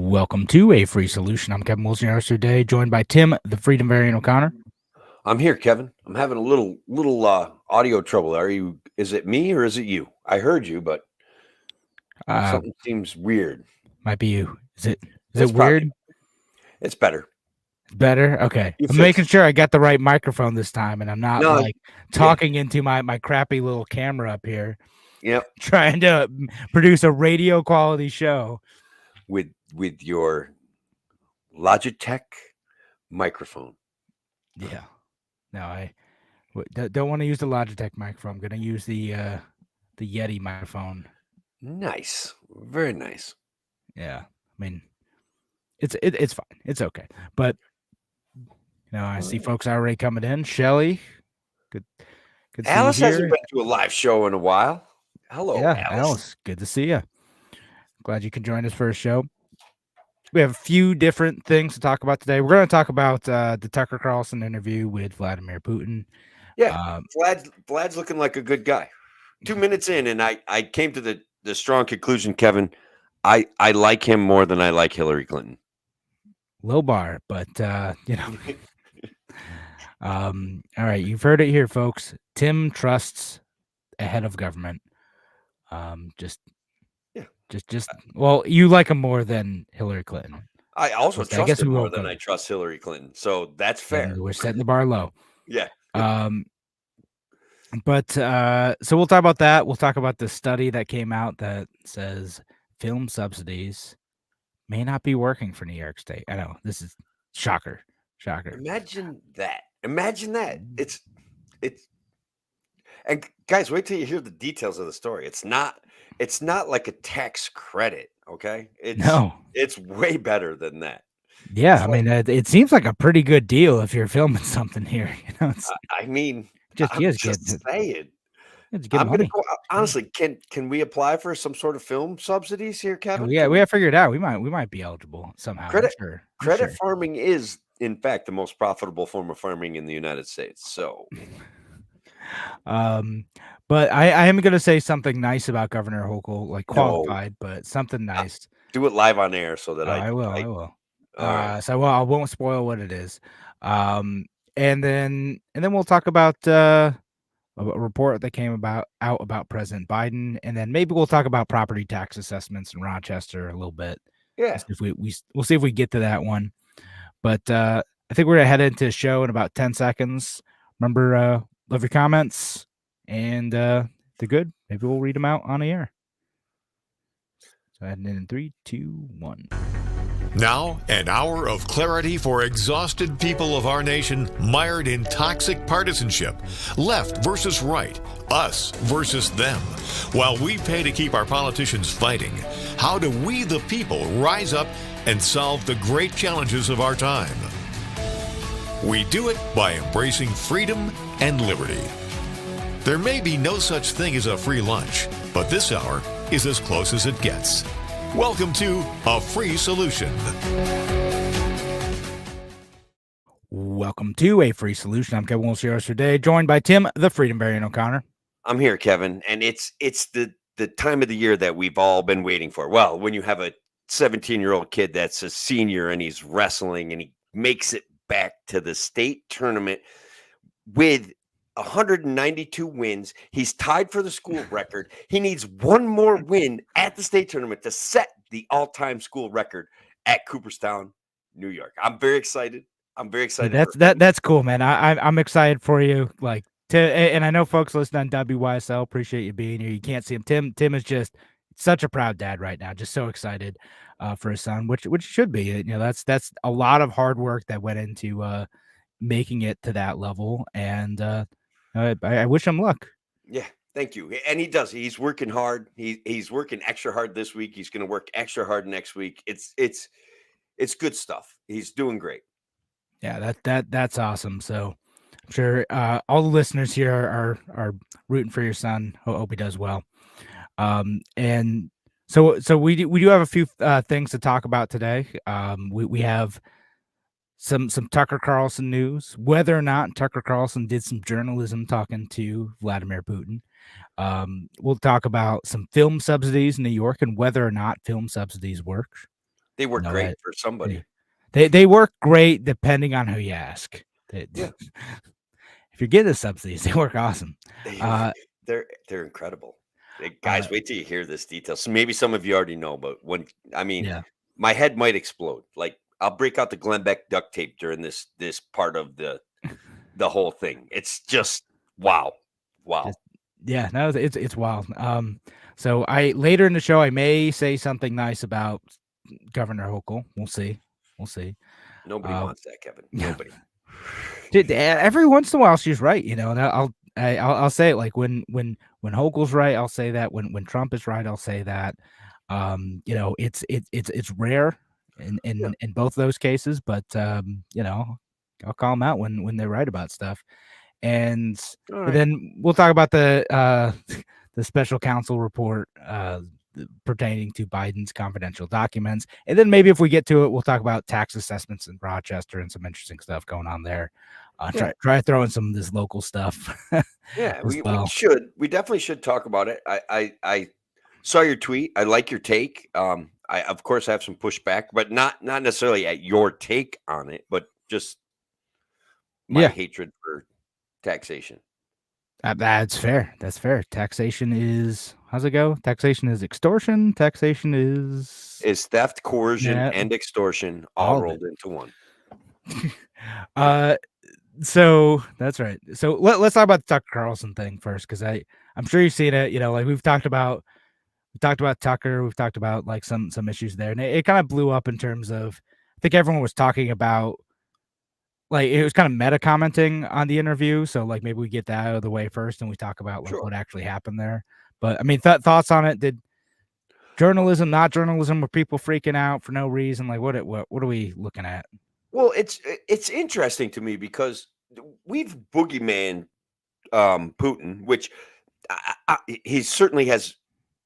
Welcome to A Free Solution. I'm Kevin Wilson, your host today, joined by Tim, the Freedom Variant O'Connor. I'm here, Kevin. I'm having a little audio trouble. Is it me or is it you? I heard you, but something seems weird. Might be you. Is it It's weird? It's better. Better? Okay. You I'm fixed making it. sure I got the right microphone this time and I'm not No, like talking into my crappy little camera up here, Yep. trying to produce a radio quality show. With your Logitech microphone. Yeah. No, I don't want to use the Logitech microphone. I'm going to use the Yeti microphone. Nice. Very nice. Yeah. I mean, it's fine. It's okay. But I see folks already coming in. Shelly, good to see Alice you here. hasn't been to a live show in a while. Hello, Yeah, Alice. good to see you. Glad you can join us for a show. We have a few different things to talk about today. We're going to talk about the Tucker Carlson interview with Vladimir Putin. Yeah, Vlad's looking like a good guy. 2 minutes in, and I came to the strong conclusion, Kevin. I like him more than I like Hillary Clinton. Low bar, but all right, you've heard it here, folks. Tim trusts a head of government. Well, you like him more than Hillary Clinton. I also trust him more than I trust Hillary Clinton, so that's fair. And we're setting the bar low. Yeah. But so we'll talk about that. We'll talk about the study that came out that says film subsidies may not be working for New York State. I know, this is shocker. Imagine that. It's and guys, wait till you hear the details of the story. It's not like a tax credit, okay? It's way better than that. Yeah, I mean, it seems like a pretty good deal if you're filming something here. I mean, just saying. I'm gonna go, honestly, can we apply for some sort of film subsidies here, Kevin? Yeah, we have figured out we might be eligible somehow. Credit farming is, in fact, the most profitable form of farming in the United States. So, but I am gonna say something nice about Governor Hochul, like qualified, but something nice. Do it live on air so that I will. Right. So I won't spoil what it is. And then we'll talk about a report that came out about President Biden, and then maybe we'll talk about property tax assessments in Rochester a little bit. Yeah, if we'll see if we get to that one. But I think we're gonna head into the show in about 10 seconds. Remember, love your comments, and they're good. Maybe we'll read them out on the air. So heading in 3, 2, 1. Now, an hour of clarity for exhausted people of our nation mired in toxic partisanship. Left versus right, us versus them. While we pay to keep our politicians fighting, how do we, the people, rise up and solve the great challenges of our time? We do it by embracing freedom and liberty. There may be no such thing as a free lunch, but this hour is as close as it gets. Welcome to A Free Solution. Welcome to A Free Solution. I'm Kevin Wilson today, joined by Tim, the Freedom Variant O'Connor. I'm here, Kevin, and it's the time of the year that we've all been waiting for. Well, when you have a 17-year-old kid that's a senior and he's wrestling and he makes it back to the state tournament with 192 wins. He's tied for the school record. He needs one more win at the state tournament to set the all-time school record at Cooperstown, New York. I'm very excited. That's cool, man. I'm excited for you. And I know folks listening on WYSL appreciate you being here. You can't see him. Tim is just such a proud dad right now. Just so excited for his son, which should be. That's a lot of hard work that went into making it to that level, and I wish him luck. Yeah, thank you. And he does. He's working hard. He's working extra hard this week. He's going to work extra hard next week. It's good stuff. He's doing great. Yeah, that's awesome. So I'm sure all the listeners here are rooting for your son. Hope he does well. And so we do have a few things to talk about today. We have some Tucker Carlson news, whether or not Tucker Carlson did some journalism talking to Vladimir Putin. We'll talk about some film subsidies in New York and whether or not film subsidies work. They work No, great for they somebody. they work great depending on who you ask. Yeah. If you're getting the subsidies, they work awesome. They Uh, they're incredible. uh, Guys, wait till you hear this detail. So maybe some of you already know, but I mean, yeah. my head might explode. Like I'll break out the Glenn Beck duct tape during this part of the whole thing. It's just wow. Wow. Just yeah, no, it's wild. So I later in the show I may say something nice about Governor Hochul. We'll see. We'll see. Nobody wants that, Kevin. Yeah. Nobody. Every once in a while she's right, and I'll say it like when Hochul's right, I'll say that. When Trump is right, I'll say that. It's rare Yeah. in both those cases, but I'll call them out when they're right about stuff. And All right. then we'll talk about the special counsel report pertaining to Biden's confidential documents. And then maybe if we get to it, we'll talk about tax assessments in Rochester and some interesting stuff going on there. Try to throw in some of this local stuff. Yeah, as well. we definitely should talk about it. I saw your tweet. I like your take. I of course have some pushback, but not necessarily at your take on it, but just my Yeah. hatred for taxation. That's fair. That's fair. Taxation is how's it go? Taxation is extortion. Taxation is Is theft, coercion, Yeah. and extortion all All of rolled into one. So that's right. So let's talk about the Tucker Carlson thing first, because I'm sure you've seen it. Like we talked about Tucker. We've talked about like some issues there, and it kind of blew up in terms of I think everyone was talking about like it was kind of meta commenting on the interview. So like maybe we get that out of the way first, and we talk about like Sure. what actually happened there. But I mean, thoughts on it? Did journalism, not journalism, were people freaking out for no reason? Like what are we looking at? Well, it's interesting to me because we've boogeyman Putin, which he certainly has.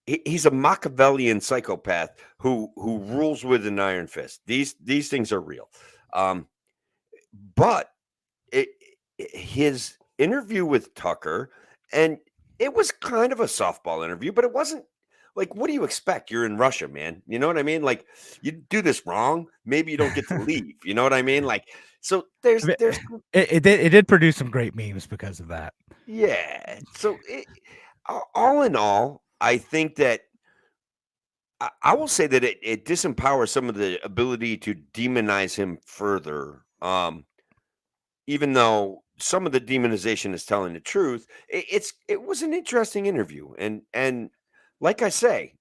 He's a Machiavellian psychopath who rules with an iron fist. These things are real, but his interview with Tucker, and it was kind of a softball interview, but it wasn't. Like, what do you expect? You're in Russia, man. You know what I mean? Like, you do this wrong, maybe you don't get to leave. You know what I mean? Like, so there's It did produce some great memes because of that. yeah. So all in all, I think that I will say that it disempowers some of the ability to demonize him further. Even though some of the demonization is telling the truth, it was an interesting interview, and like I say,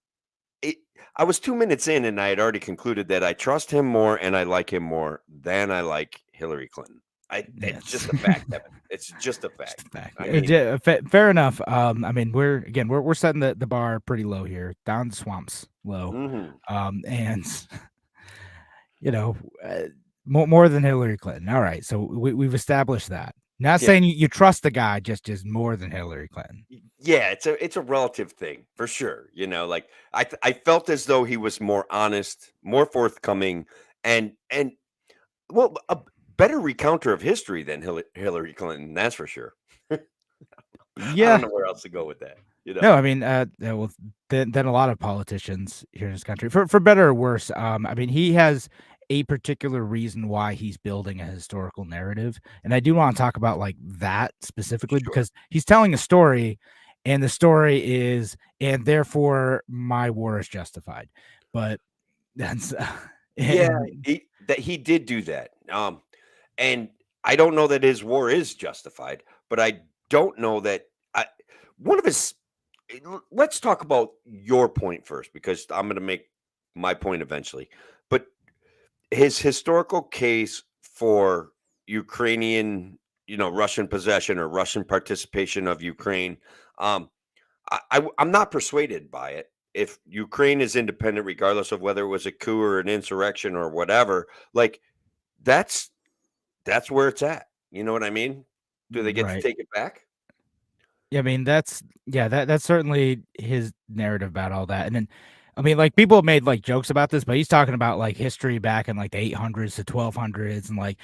I was 2 minutes in, and I had already concluded that I trust him more and I like him more than I like Hillary Clinton. It's just a fact, Kevin. It's just a fact. I mean, Yeah, fair enough. I mean, we're setting the bar pretty low here, down the swamps low. And more than Hillary Clinton. All right, so we've established that. Not saying you trust the guy, just more than Hillary Clinton. Yeah, it's a relative thing for sure. Like I felt as though he was more honest, more forthcoming, and well, a better recounter of history than Hillary Clinton. That's for sure. Yeah, I don't know where else to go with that. No, I mean, well, then a lot of politicians here in this country, for better or worse. I mean, he has a particular reason why he's building a historical narrative, and I do want to talk about like that specifically because he's telling a story, and the story is, and therefore my war is justified. But that's he did do that. And I don't know that his war is justified, but I don't know that one of his. Let's talk about your point first, because I'm going to make my point eventually. But his historical case for Ukrainian, Russian possession or Russian participation of Ukraine, I'm not persuaded by it. If Ukraine is independent, regardless of whether it was a coup or an insurrection or whatever, like that's where it's at. You know what I mean? Do they get to take it back? Yeah, I mean that's certainly his narrative about all that. And then I mean, like people have made like jokes about this, but he's talking about like history back in like the 800s to 1200s and like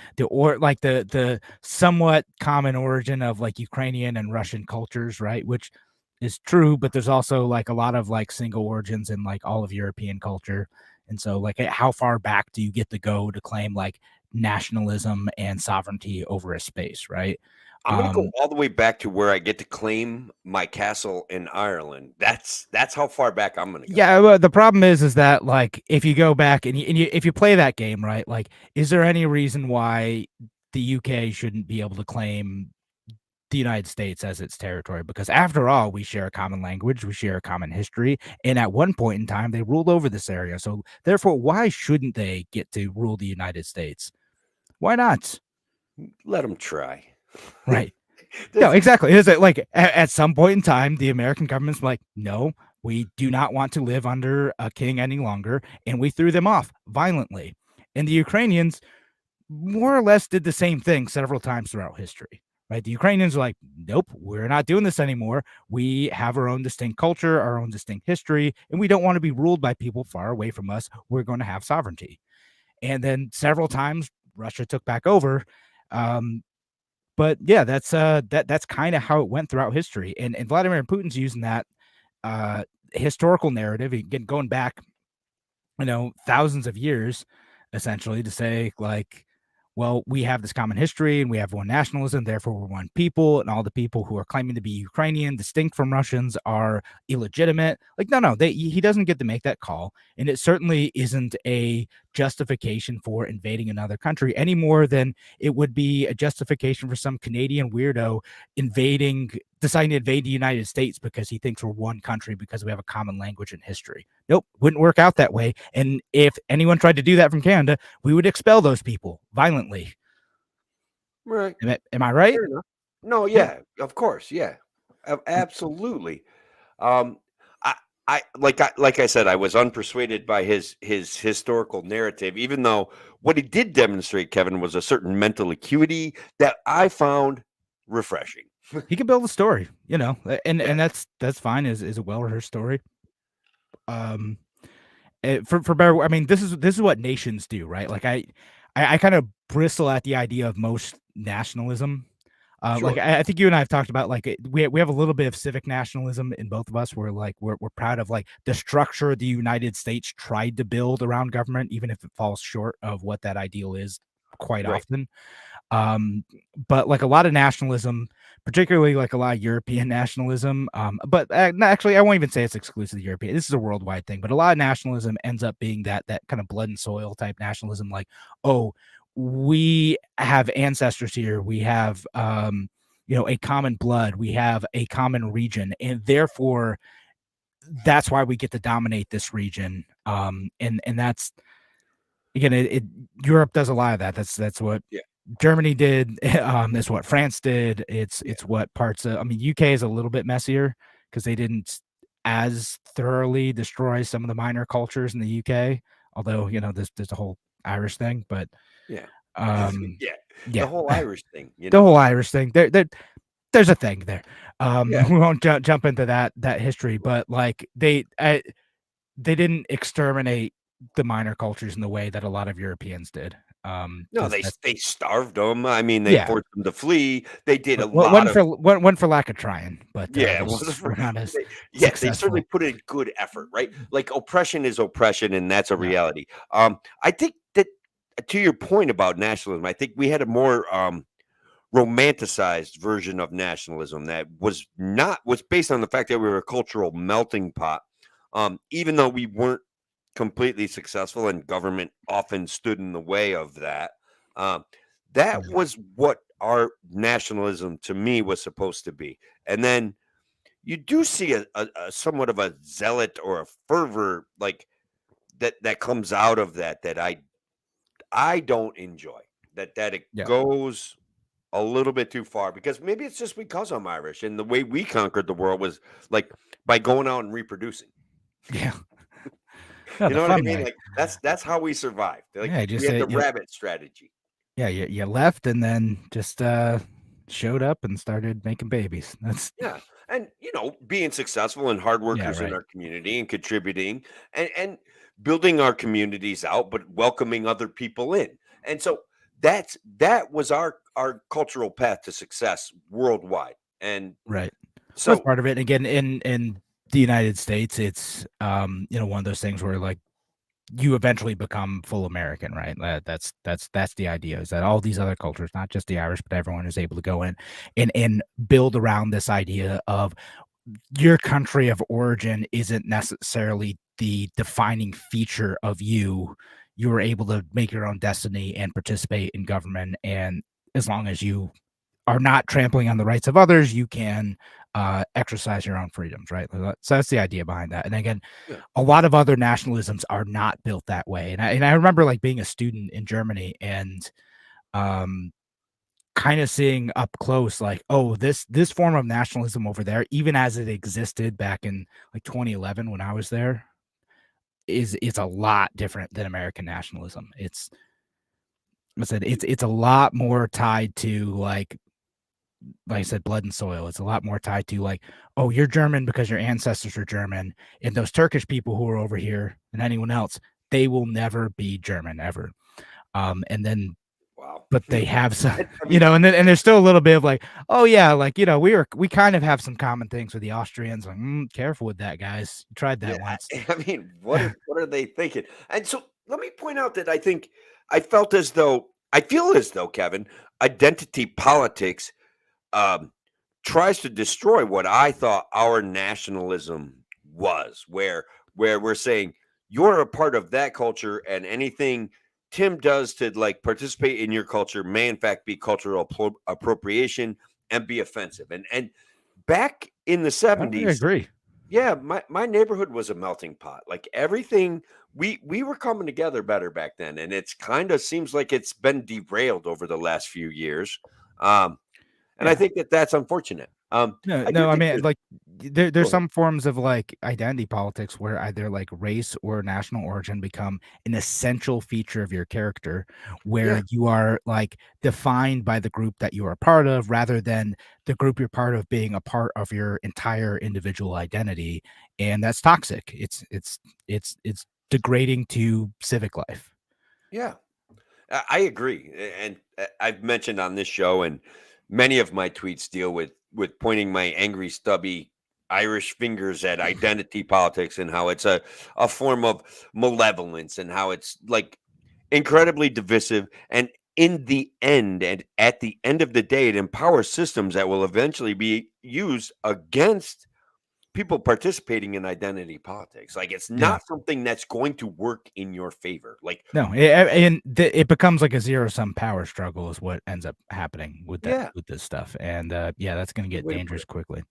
the somewhat common origin of like Ukrainian and Russian cultures, right? Which is true, but there's also like a lot of like single origins in like all of European culture And so, like, how far back do you get to go to claim like nationalism and sovereignty over a space, right? I'm gonna go all the way back to where I get to claim my castle in Ireland. That's how far back I'm gonna go. Yeah, well, the problem is that like if you go back and if you play that game right, like, is there any reason why the UK shouldn't be able to claim the United States as its territory? Because after all, we share a common language, we share a common history, and at one point in time, they ruled over this area. So therefore, why shouldn't they get to rule the United States? Why not? Let them try. Right. No, exactly. Is it like at some point in time, the American government's like, no, we do not want to live under a king any longer, and we threw them off violently. And the Ukrainians more or less did the same thing several times throughout history. Right? The Ukrainians are like, nope, we're not doing this anymore. We have our own distinct culture, our own distinct history, and we don't want to be ruled by people far away from us. We're going to have sovereignty. And then several times Russia took back over. But yeah, that's kind of how it went throughout history. And Vladimir Putin's using that historical narrative, again, going back, thousands of years, essentially, to say like, well, we have this common history and we have one nationalism, therefore we're one people, and all the people who are claiming to be Ukrainian, distinct from Russians, are illegitimate. Like, no, he doesn't get to make that call, and it certainly isn't a justification for invading another country any more than it would be a justification for some Canadian weirdo deciding to invade the United States because he thinks we're one country because we have a common language and history. Nope, wouldn't work out that way. And if anyone tried to do that from Canada, we would expel those people violently. Right. Am I right? No, yeah, of course, yeah. Absolutely. Like I said, I was unpersuaded by his historical narrative, even though what he did demonstrate, Kevin, was a certain mental acuity that I found refreshing. He can build a story, and that's fine. Is a well-rehearsed story. For better, I mean, this is what nations do, right? Like I kind of bristle at the idea of most nationalism. Sure. Like I think you and I have talked about, like, we have a little bit of civic nationalism in both of us. Where like we're proud of like the structure the United States tried to build around government, even if it falls short of what that ideal is quite Right. often. But like a lot of nationalism, particularly like a lot of European nationalism, but actually I won't even say it's exclusively European. This is a worldwide thing, but a lot of nationalism ends up being that kind of blood and soil type nationalism. Like, oh, we have ancestors here. We have, a common blood. We have a common region, and therefore that's why we get to dominate this region. And that's, again, Europe does a lot of that. That's what Germany did. That's what France did. It's what parts of, UK is a little bit messier because they didn't as thoroughly destroy some of the minor cultures in the UK. Although, there's a whole Irish thing, but yeah, the whole Irish thing, the whole Irish thing. There's a thing there. Yeah. We won't jump into that history, but like they didn't exterminate the minor cultures in the way that a lot of Europeans did. No, they starved them. I mean, they forced them to flee. They did a lot one for lack of trying, but it we're not as they certainly put in good effort, right? Like oppression is oppression, and that's a reality. I think that to your point about nationalism, I think we had a more romanticized version of nationalism that was based on the fact that we were a cultural melting pot. Even though we weren't completely successful and government often stood in the way of that. That was what our nationalism to me was supposed to be. And then you do see a somewhat of a zealot or a fervor like that comes out of that I don't enjoy that it goes a little bit too far, because maybe it's just because I'm Irish and the way we conquered the world was like by going out and reproducing. Yeah. You know what I mean? Like that's how we survived. Like we had the rabbit strategy. Yeah, you left and then just showed up and started making babies. And being successful and hard workers in our community and contributing and building our communities out, but welcoming other people in. And so that was our cultural path to success worldwide. And so that's part of it. Again, in the United States, it's one of those things where like you eventually become full American, right? That's the idea, is that all these other cultures, not just the Irish, but everyone is able to go in and build around this idea of your country of origin isn't necessarily the defining feature of you. You're able to make your own destiny and participate in government, and as long as you are not trampling on the rights of others, you can exercise your own freedoms, right? So that's the idea behind that. And again, Yeah. a lot of other nationalisms are not built that way. And I remember like being a student in Germany and um, kind of seeing up close, like, oh, this form of nationalism over there, even as it existed back in like 2011 when I was there, is a lot different than American nationalism. I said it's a lot more tied to like I said, blood and soil. It's a lot more tied to like, oh, you're German because your ancestors are German, and those Turkish people who are over here and anyone else, they will never be German ever. And then, Wow. but they have some, I mean, and there's still a little bit of like, oh yeah, like we kind of have some common things with the Austrians. Like, careful with that, guys. You tried that yeah, once. I mean, what are they thinking? And so let me point out that I feel as though, Kevin, identity politics um, tries to destroy what I thought our nationalism was, where we're saying you're a part of that culture, and anything Tim does to like participate in your culture may in fact be cultural appropriation and be offensive. And back in the I 70s, agree. yeah, my neighborhood was a melting pot. Like everything, we were coming together better back then, and it's kind of seems like it's been derailed over the last few years. And I Yeah. think that that's unfortunate. No, I do no, I think mean, there's like go there's ahead. some forms of like identity politics where either like race or national origin become an essential feature of your character, Yeah, where you are like defined by the group that you are a part of rather than the group you're part of being a part of your entire individual identity. And that's toxic. It's degrading to civic life. yeah, I agree. And I've mentioned on this show, and many of my tweets deal with pointing my angry, stubby Irish fingers at identity politics and how it's a form of malevolence and how it's like incredibly divisive. And in the end, and at the end of the day, it empowers systems that will eventually be used against people participating in identity politics. Like it's Yeah. not something that's going to work in your favor. Like, No, and it becomes like a zero-sum power struggle is what ends up happening with yeah, this stuff, and, yeah, that's gonna good get way to put dangerous it. quickly.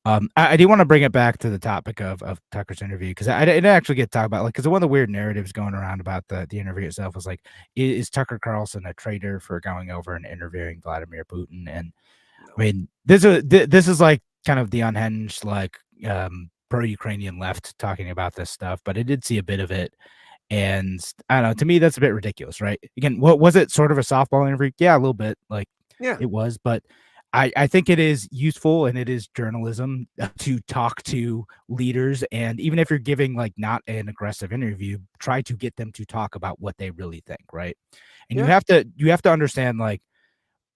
I do wanna bring it back to the topic of Tucker's interview, 'cause I didn't actually get to talk about, like, 'cause one of the weird narratives going around about the interview itself was like, is Tucker Carlson a traitor for going over and interviewing Vladimir Putin? And, I No. mean, this is, like, kind of the unhinged, like, pro-Ukrainian left talking about this stuff, but I did see a bit of it. And I don't know, to me, that's a bit ridiculous, right? Again, what was it sort of a softball interview? Yeah, a little bit, like Yeah. it was, but I think it is useful and it is journalism to talk to leaders. And even if you're giving like not an aggressive interview, try to get them to talk about what they really think, right? And Yeah. you have to understand like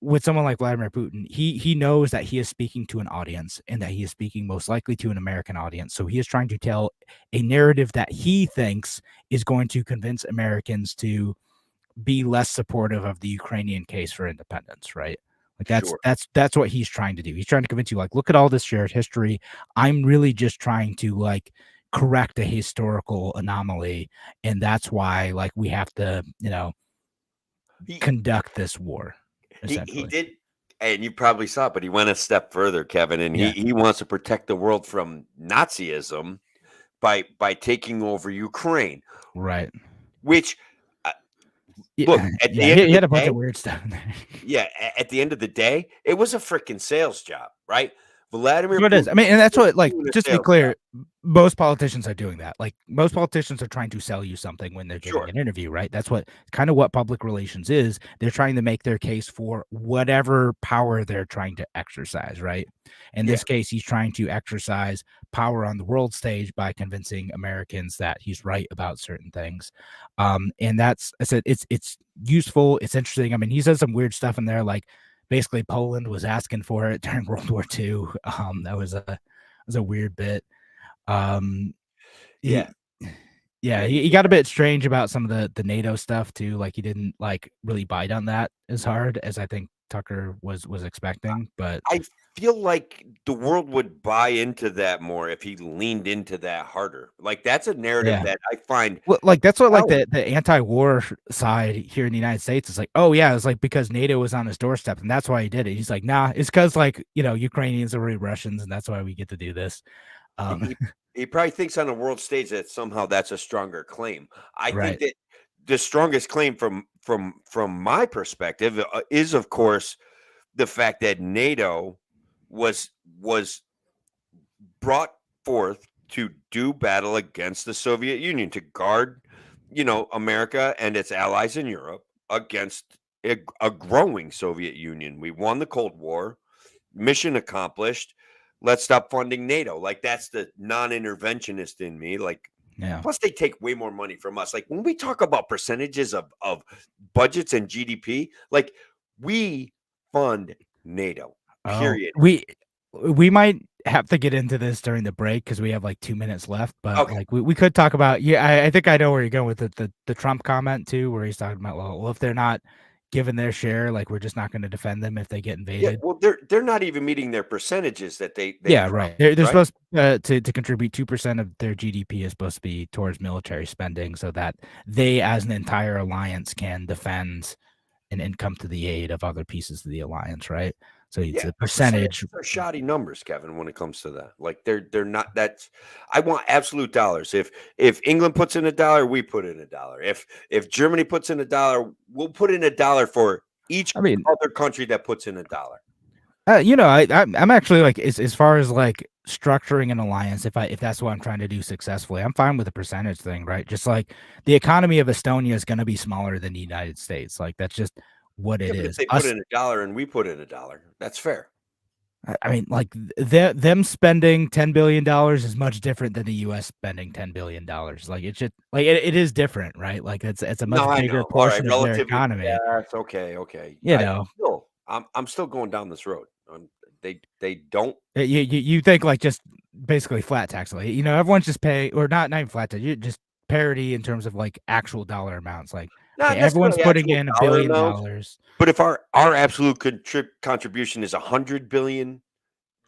with someone like Vladimir Putin, he knows that he is speaking to an audience and that he is speaking most likely to an American audience. So he is trying to tell a narrative that he thinks is going to convince Americans to be less supportive of the Ukrainian case for independence, right? Like Sure. that's what he's trying to do. He's trying to convince you, like, look at all this shared history. I'm really just trying to like correct a historical anomaly, and that's why like we have to, He conduct this war, he essentially. did, and you probably saw it, but he went a step further, Kevin, and Yeah, he wants to protect the world from Nazism by taking over Ukraine, right. which uh, look, Yeah, at yeah, the end of he the had a bunch day, of weird stuff in there. yeah, at the end of the day, it was a freaking sales job, right? Vladimir So it is. I Putin mean, and that's was what like doing a just to be sales job. clear, most politicians are doing that. Like most politicians are trying to sell you something when they're giving Sure. an interview, right? That's what kind of what public relations is. They're trying to make their case for whatever power they're trying to exercise, right? In Yeah. this case, he's trying to exercise power on the world stage by convincing Americans that he's right about certain things. And that's I said it's useful, it's interesting. I mean, he says some weird stuff in there, like basically Poland was asking for it during World War II. That was a weird bit. Um, Yeah. he, Yeah, he got a bit strange about some of the NATO stuff too. Like he didn't like really bite on that as hard as I think Tucker was expecting. But I feel like the world would buy into that more if he leaned into that harder. Like that's a narrative yeah, that I find well, like that's what like compelling. the anti-war side here in the United States is like. Oh yeah, it's like because NATO was on his doorstep and that's why he did it. He's like, nah, it's because like Ukrainians are really Russians and that's why we get to do this. Um, He, he probably thinks on a world stage that somehow that's a stronger claim. I think right. that the strongest claim from my perspective is, of course, the fact that NATO was brought forth to do battle against the Soviet Union, to guard, America and its allies in Europe against a growing Soviet Union. We won the Cold War, mission accomplished. Let's stop funding NATO. Like that's the non-interventionist in me. Like, Yeah. plus they take way more money from us. Like when we talk about percentages of budgets and GDP, like we fund NATO. Oh, Period. we might have to get into this during the break because we have like 2 minutes left. But Okay. like we could talk about I think I know where you're going with the Trump comment too, where he's talking about well if they're not given their share, like we're just not going to defend them if they get Yeah. invaded. Well, they're not even meeting their percentages that they Yeah, promised, right. They're right? supposed to contribute 2% of their GDP is supposed to be towards military spending, so that they, as an entire alliance, can defend and come to the aid of other pieces of the alliance, right? So it's Yeah, a the percentage. percentages are shoddy numbers, Kevin, when it comes to that. Like they're not that's I want absolute dollars. If England puts in a dollar, we put in a dollar. If Germany puts in a dollar, we'll put in a dollar for each I mean, other country that puts in a dollar. I'm actually like as far as like structuring an alliance, if that's what I'm trying to do successfully, I'm fine with the percentage thing, right? Just like the economy of Estonia is going to be smaller than the United States, like that's just what Yeah, it but if is. they put Us, in a dollar and we put in a dollar, that's fair. I mean, like them spending $10 billion is much different than the U.S. spending $10 billion. Like it's just like it is different, right? Like it's a No, much I bigger know. All right, portion of their relatively, economy. yes, okay, okay. You know, I'm still going down this road. They don't. you think like just basically flat tax, like everyone's just pay or not even flat tax, you just parity in terms of like actual dollar amounts. Like okay, Not everyone's necessarily putting actual in $1 dollar billion. amount, but if our absolute contribution is 100 billion,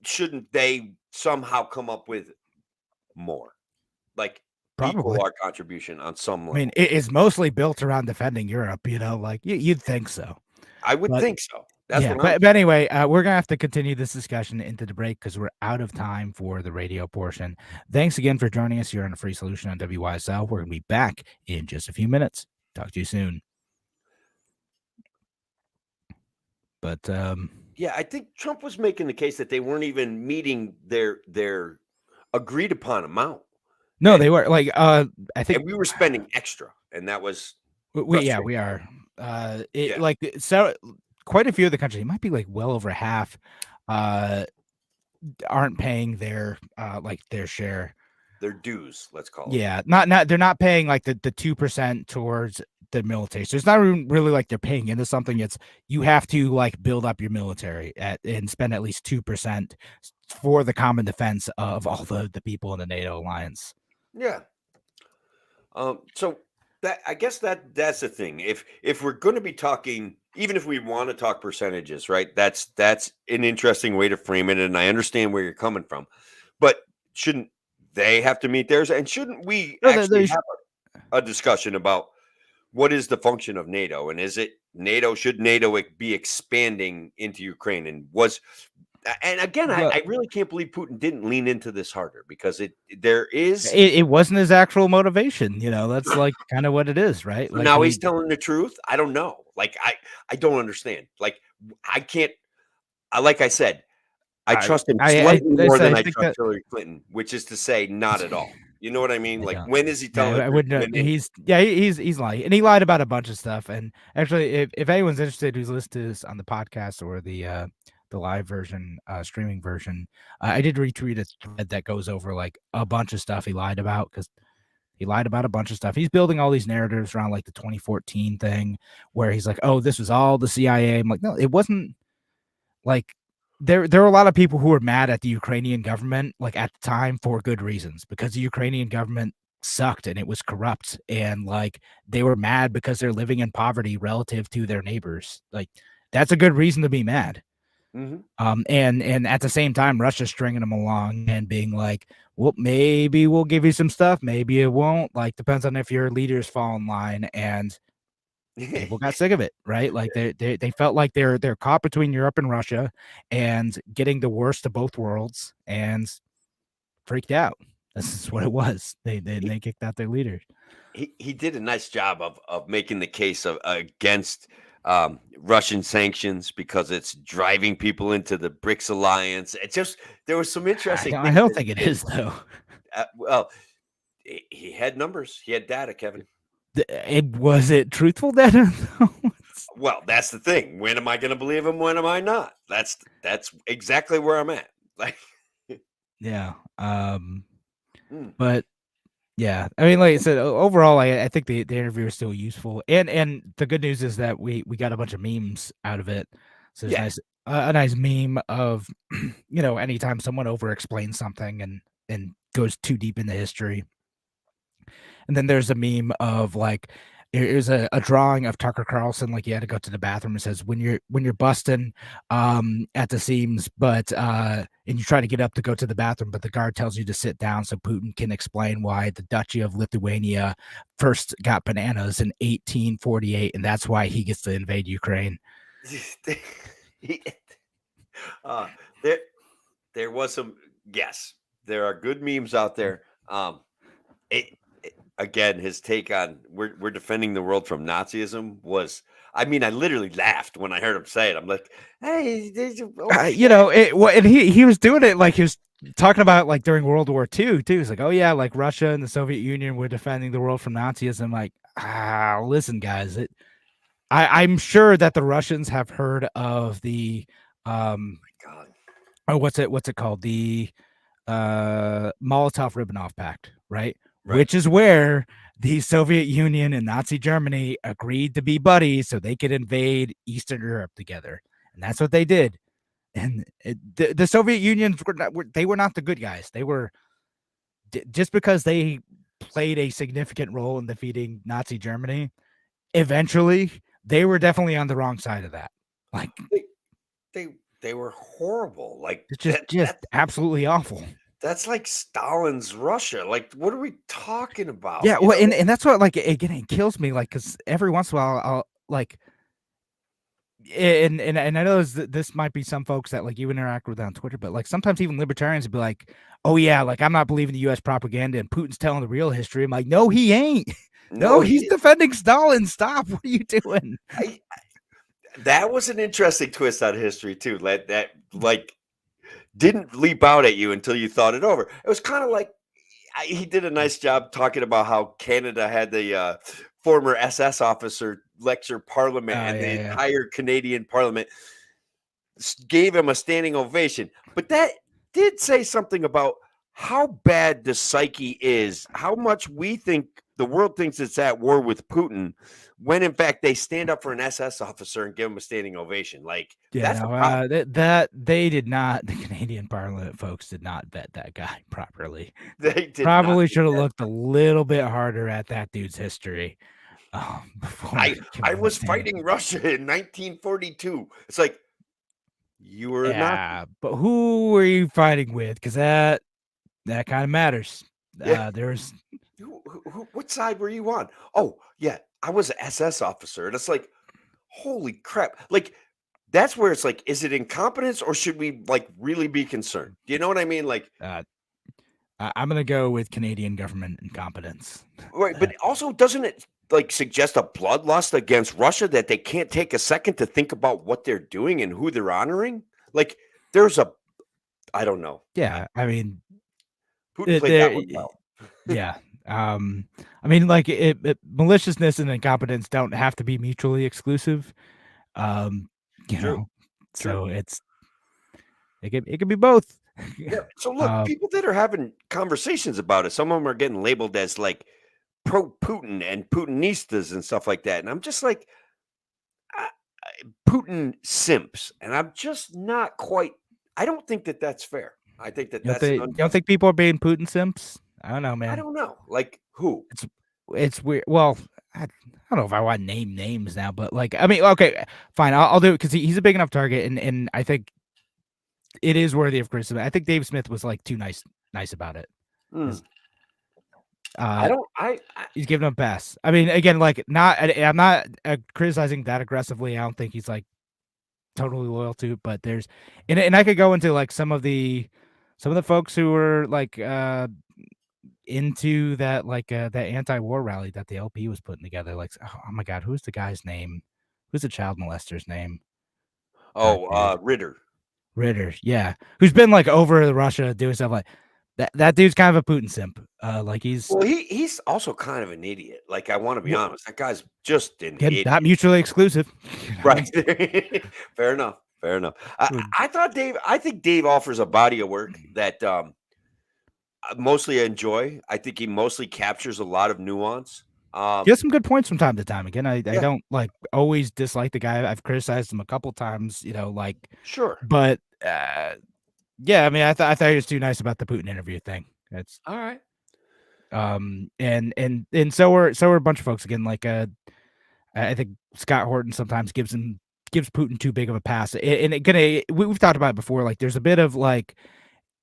shouldn't they somehow come up with more? Like Probably. equal our contribution on some I mean, level. it's mostly built around defending Europe. Like you'd think so. I would But think so. That's yeah, what I'm but anyway, we're gonna have to continue this discussion into the break because we're out of time for the radio portion. Thanks again for joining us here on a Free Solution on WYSL. We're gonna be back in just a few minutes. Talk to you soon. But Yeah, I think Trump was making the case that they weren't even meeting their agreed upon amount. no, And they were like I think we were spending extra, and that was we frustrating. are. It Yeah, like so quite a few of the countries, it might be like well over half, uh, aren't paying their like their share. their dues, let's call it. Yeah, not they're not paying like the 2% towards the military. So it's not really like they're paying into something. It's you have to like build up your military and spend at least 2% for the common defense of all the people in the NATO alliance. Yeah. So that I guess that's the thing. If we're going to be talking, even if we want to talk percentages, right? That's an interesting way to frame it, and I understand where you're coming from. But shouldn't they have to meet theirs? And shouldn't we No, actually have a discussion about what is the function of NATO, and is it NATO? Should NATO be expanding into Ukraine? And again, well, I really can't believe Putin didn't lean into this harder because there is. it wasn't his actual motivation. That's like kind of what it is, right? So Like now he's telling the truth. I don't know. Like I don't understand. Like I can't. Like I said, I trust him slightly more than I think trust that Hillary Clinton, which is to say, not at all. You know what I mean? I Like don't. when is he Yeah, telling the I truth? wouldn't know. He's lying, and he lied about a bunch of stuff. And actually, if anyone's interested who's listened to this on the podcast or the live version, streaming version, I did retweet a thread that goes over like a bunch of stuff he lied about because he lied about a bunch of stuff. He's building all these narratives around like the 2014 thing where he's like, "Oh, this was all the CIA." I'm like, no, it wasn't. Like there were a lot of people who were mad at the Ukrainian government like at the time for good reasons because the Ukrainian government sucked and it was corrupt, and like they were mad because they're living in poverty relative to their neighbors. Like that's a good reason to be mad. Mhm. And at the same time, Russia's stringing them along and being like, well, maybe we'll give you some stuff, maybe it won't. Like depends on if your leaders fall in line. And people got sick of it, right? Like they felt like they're caught between Europe and Russia and getting the worst of both worlds and freaked out. This is what it was. He They kicked out their leaders. he did a nice job of making the case of against, Russian sanctions because it's driving people into the BRICS alliance. It just there was some interesting I things don't that he think it did. is though. Well, he had numbers, he had data, Kevin. Was it truthful data though? Well, that's the thing. When am I gonna believe him? When am I not? That's exactly where I'm at. Like, Yeah. mm, But yeah, I mean, like I said, overall, I think the interview is still useful, and the good news is that we got a bunch of memes out of it. So there's yeah. a nice meme of anytime someone over explains something and goes too deep into history. And then there's a meme of like there's a drawing of Tucker Carlson, like he had to go to the bathroom. It says when you're busting at the seams, but and you try to get up to go to the bathroom, but the guard tells you to sit down so Putin can explain why the Duchy of Lithuania first got bananas in 1848, and that's why he gets to invade Ukraine. He- uh, there there was some, yes, there are good memes out there. Again, his take on we're defending the world from Nazism was, I mean, I literally laughed when I heard him say it. I'm like, hey, okay. And he was doing it like he was talking about like during World War II too. He's like, oh yeah, like Russia and the Soviet Union were defending the world from Nazism. Like, listen, guys, I'm sure that the Russians have heard of the God, what's it called, the Molotov-Ribbentrop Pact, right? right. Which is where the Soviet Union and Nazi Germany agreed to be buddies so they could invade Eastern Europe together, and that's what they did. And the Soviet Unions were not the good guys. They were just because they played a significant role in defeating Nazi Germany. Eventually, they were definitely on the wrong side of that. Like They they were horrible. Like it's just absolutely awful. that's like Stalin's Russia. Like, what are we talking about? Yeah, well, and that's what, like, again, it kills me, like, because every once in a while, I'll like, and I know this might be some folks that like you interact with on Twitter, but like sometimes even libertarians would be like, "Oh yeah, like I'm not believing the U.S. propaganda and Putin's telling the real history." I'm like, "No, he ain't. No, he's defending Stalin. Stop. What are you doing?" That was an interesting twist on history too. That like didn't leap out at you until you thought it over. It was kind of like he did a nice job talking about how Canada had the former SS officer lecture Parliament, and the entire Canadian Parliament gave him a standing ovation. But that did say something about how bad the psyche is, how much we think the world thinks it's at war with Putin, when in fact they stand up for an SS officer and give him a standing ovation. Like, that's that they did not. The Canadian Parliament folks did not vet that guy properly. They did Probably not. should have looked a little bit harder at that dude's history. Before I was fighting Russia in 1942. It's like, you were not. But who were you fighting with? Because that kind of matters. Yeah. There's What side were you on? Oh, yeah, I was an SS officer. And it's like, holy crap. Like, that's where it's like, is it incompetence or should we like really be concerned? Do you know what I mean? Like, I'm gonna go with Canadian government incompetence. right, but also doesn't it like suggest a bloodlust against Russia that they can't take a second to think about what they're doing and who they're honoring? Like, I don't know. Yeah, I mean, Putin played that one well. Yeah. I mean, like maliciousness and incompetence don't have to be mutually exclusive. You True. know, so it could be both. Yeah. So look, people that are having conversations about it, some of them are getting labeled as like pro Putin and Putinistas and stuff like that. And I'm just like, Putin simps. And I'm just not quite, I don't think that's fair. I think You don't think people are being Putin simps? I don't know, man. I don't know. Like, Who? It's weird. Well, I don't know if I want to name names now, but like, I mean, okay, fine. I'll do it because he's a big enough target, and I think it is worthy of criticism. I think Dave Smith was like too nice about it. Hmm. 'Cause, I don't. he's giving him a pass. I mean, again, like, I'm not criticizing that aggressively. I don't think he's like totally loyal to, but there's, and I could go into like some of the folks who were like into that, like that anti-war rally that the LP was putting together. Like, oh my God, who's the guy's name? Who's the child molester's name back there? Ritter. Ritter, yeah, who's been like over Russia doing stuff like that. That dude's kind of a Putin simp. Like he's Well, he's also kind of an idiot. Like, I want to be honest, that guy's just an again, idiot. not mutually exclusive, you know? Right. Fair enough. I think Dave offers a body of work that I mostly enjoy. I think he mostly captures a lot of nuance. He has some good points from time to time. Again, I Yeah. don't like always dislike the guy. I've criticized him a couple times, you know, like, Sure. but yeah, I mean, I thought he was too nice about the Putin interview thing. That's All right. And so are a bunch of folks again. Like I think Scott Horton sometimes gives Putin too big of a pass. And we've talked about it before. Like, there's a bit of like,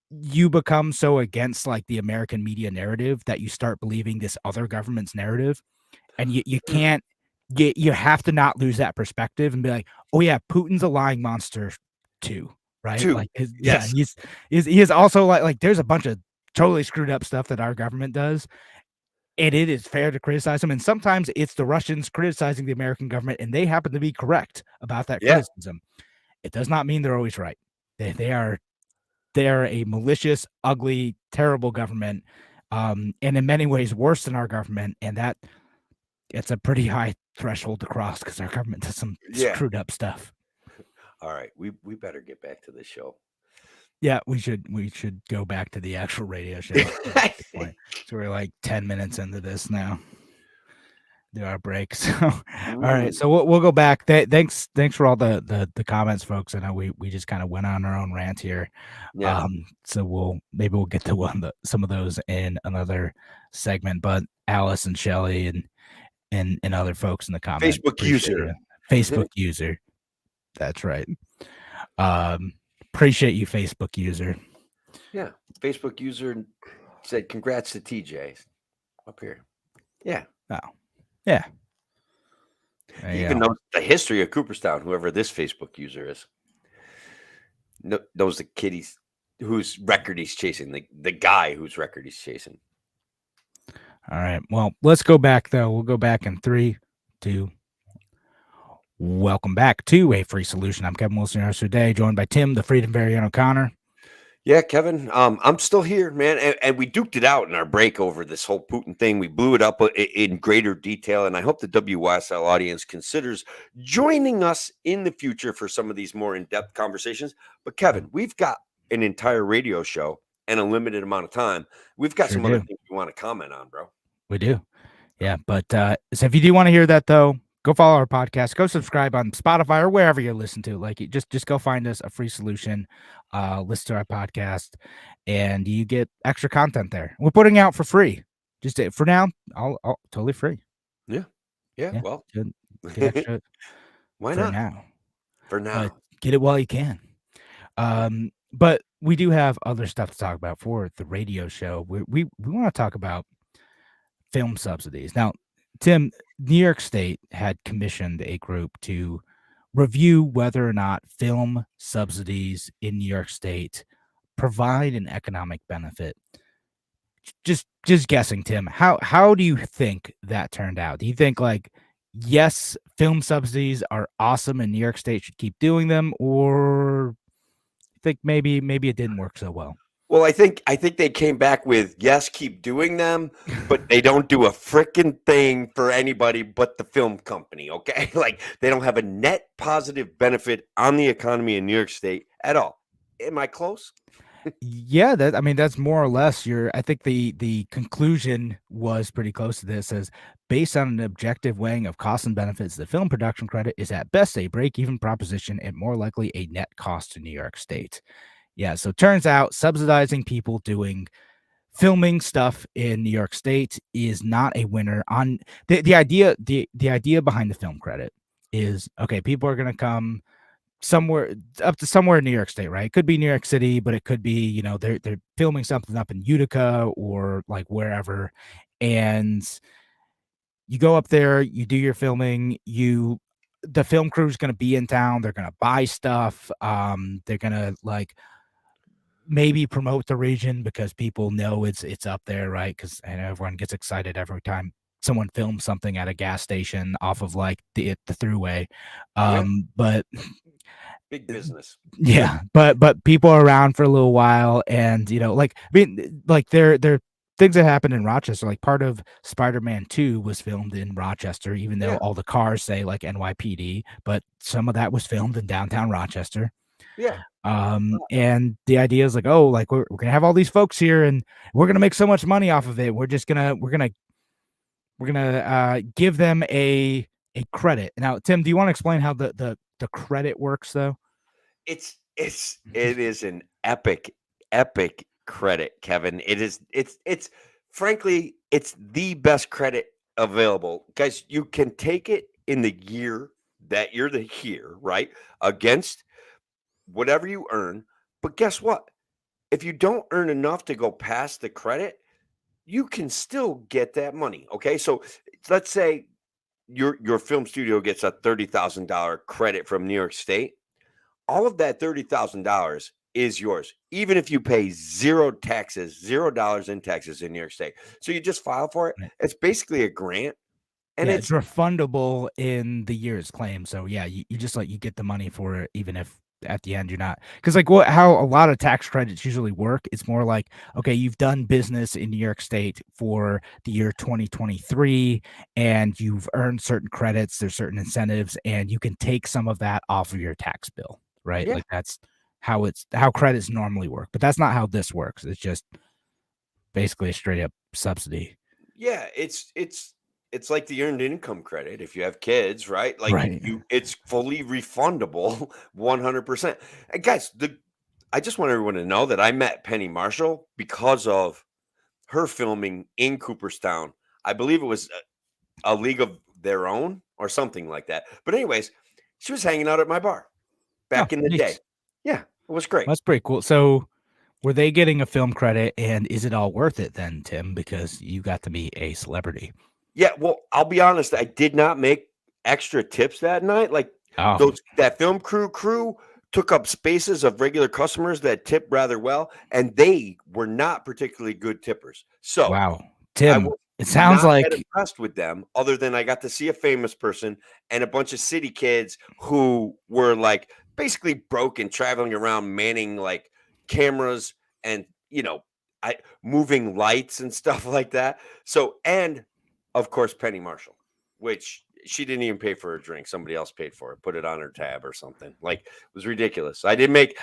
you become so against like the American media narrative that you start believing this other government's narrative, and you can't you have to not lose that perspective and be like, oh yeah, Putin's a lying monster too, right? Two. Like Yes. he is also like there's a bunch of totally screwed up stuff that our government does, and it is fair to criticize them. And sometimes it's the Russians criticizing the American government, and they happen to be correct about that Yeah. criticism. It does not mean they're always right. They are a malicious, ugly, terrible government, and in many ways worse than our government. And that it's a pretty high threshold to cross because our government does some screwed up stuff. All right, we better get back to the show. Yeah, we should go back to the actual radio show. So we're like 10 minutes into this now. Do our break. So all right, so we'll go back. Thanks for all the comments, folks. I know we just kind of went on our own rant here. Yeah. So we'll get to some of those in another segment. But Alice and Shelly and other folks in the comments. Facebook user. That's right. Appreciate you, Facebook user. Yeah. Facebook user said, congrats to TJ up here. Yeah. Oh, yeah. He even knows the history of Cooperstown, whoever this Facebook user is. Knows the kid whose record he's chasing, the guy whose record he's chasing. All right. Well, let's go back, though. We'll go back in 3, 2. Welcome back to A Free Solution. I'm Kevin Wilson, your host today, joined by Tim, the Freedom Variant O'Connor. Yeah, Kevin, I'm still here, man. And we duked it out in our break over this whole Putin thing. We blew it up in greater detail. And I hope the WYSL audience considers joining us in the future for some of these more in-depth conversations. But Kevin, we've got an entire radio show and a limited amount of time. We've got some other things we want to comment on, bro. We do. Yeah. But so if you do want to hear that, though, go follow our podcast. Go subscribe on Spotify or wherever you listen to. Like, just go find us, A Free Solution. Listen to our podcast, and you get extra content there. We're putting out for free. Just for now, I'll totally free. Yeah. Well, get extra. Why for not? Now. For now, get it while you can. But we do have other stuff to talk about for the radio show. We want to talk about film subsidies now. Tim, New York State had commissioned a group to review whether or not film subsidies in New York State provide an economic benefit. Just guessing, Tim, how do you think that turned out? Do you think like, yes, film subsidies are awesome and New York State should keep doing them, or you think maybe it didn't work so well? Well, I think they came back with, yes, keep doing them, but they don't do a freaking thing for anybody but the film company, okay? Like, they don't have a net positive benefit on the economy in New York State at all. Am I close? Yeah, that's more or less I think the conclusion was pretty close to this, as based on an objective weighing of costs and benefits, the film production credit is at best a break-even proposition and more likely a net cost to New York State. Yeah, so it turns out subsidizing people doing filming stuff in New York State is not a winner on the idea behind the film credit is, okay, people are going to come somewhere up to somewhere in New York State, right? It could be New York City, but it could be, they're filming something up in Utica or like wherever. And you go up there, you do your filming, the film crew is going to be in town, they're going to buy stuff, they're going to like maybe promote the region because people know it's up there, right? Because and everyone gets excited every time someone films something at a gas station off of like the throughway. Yeah, But big business. yeah, but people are around for a little while, and like I mean, like there things that happened in Rochester. Like part of Spider-Man 2 was filmed in Rochester, even though Yeah, all the cars say like NYPD, but some of that was filmed in downtown Rochester. yeah. And the idea is like, oh, like we're gonna have all these folks here, and we're gonna make so much money off of it. We're gonna give them a credit. Now, Tim, do you want to explain how the credit works though? It is an epic credit, Kevin. It's frankly, it's the best credit available. Guys, you can take it in the year that you're here, right? Against whatever you earn. But guess what? If you don't earn enough to go past the credit, you can still get that money. Okay. So let's say your film studio gets a $30,000 credit from New York State. All of that $30,000 is yours, even if you pay zero taxes, $0 in taxes in New York State. So you just file for it. Right. It's basically a grant, and Yeah, it's refundable in the year's claim. So yeah, you just like you get the money for it, even if at the end you're not, because like how a lot of tax credits usually work, it's more like, okay, you've done business in New York State for the year 2023 and you've earned certain credits, there's certain incentives, and you can take some of that off of your tax bill, right? yeah, Like that's how credits normally work, but that's not how this works. It's just basically a straight up subsidy. yeah. It's like the earned income credit if you have kids, right? Like Right. it's fully refundable, 100%. And guys, I just want everyone to know that I met Penny Marshall because of her filming in Cooperstown. I believe it was a League of Their Own or something like that. But anyways, she was hanging out at my bar Oh, back in the day. nice. Yeah, it was great. That's pretty cool. So were they getting a film credit, and is it all worth it then, Tim? Because you got to be a celebrity. Yeah, well, I'll be honest, I did not make extra tips that night. Like Oh, that film crew took up spaces of regular customers that tip rather well, and they were not particularly good tippers. So wow. I Tim, was it sounds not that like impressed with them, other than I got to see a famous person and a bunch of city kids who were like basically broke and traveling around manning like cameras and I moving lights and stuff like that. So and of course Penny Marshall, which she didn't even pay for her drink. Somebody else paid for it, put it on her tab or something. Like it was ridiculous. I didn't make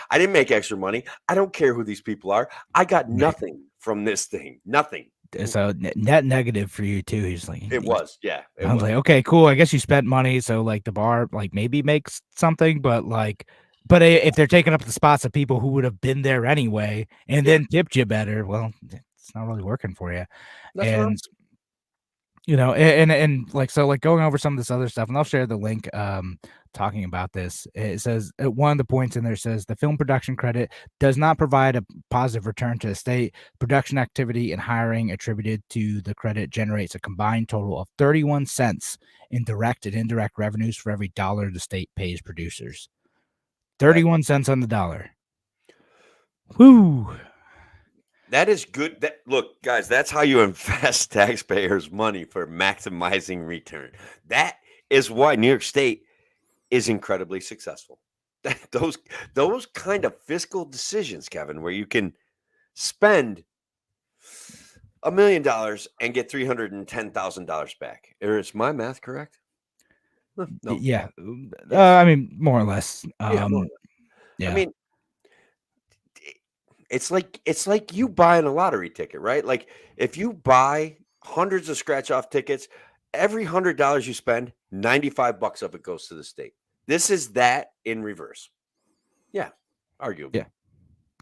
extra money. I don't care who these people are. I got right. nothing from this thing. Nothing. So net negative for you too. He's like, It was, yeah, it I was was. like, okay, cool. I guess you spent money, so like the bar like maybe makes something, but like, if they're taking up the spots of people who would have been there anyway and Yeah, then tipped you better, well, it's not really working for you. that's what I'm And and like, so like going over some of this other stuff, and I'll share the link talking about this. It says one of the points in there says the film production credit does not provide a positive return to the state. Production activity and hiring attributed to the credit generates a combined total of 31 cents in direct and indirect revenues for every dollar the state pays producers. that 31 cents on the dollar. Whoo. that is good. That look, guys, that's how you invest taxpayers' money for maximizing return. That is why New York State is incredibly successful. Those kind of fiscal decisions, Kevin, where you can spend $1 million and get $310,000 back. Is my math correct? No. Yeah. Yes. I mean, more or less. Yeah. More or less. I Yeah. mean, it's like you buying a lottery ticket, right? Like if you buy hundreds of scratch off tickets, every $100 you spend, 95 bucks of it goes to the state. This is that in reverse. Yeah, arguably. Yeah.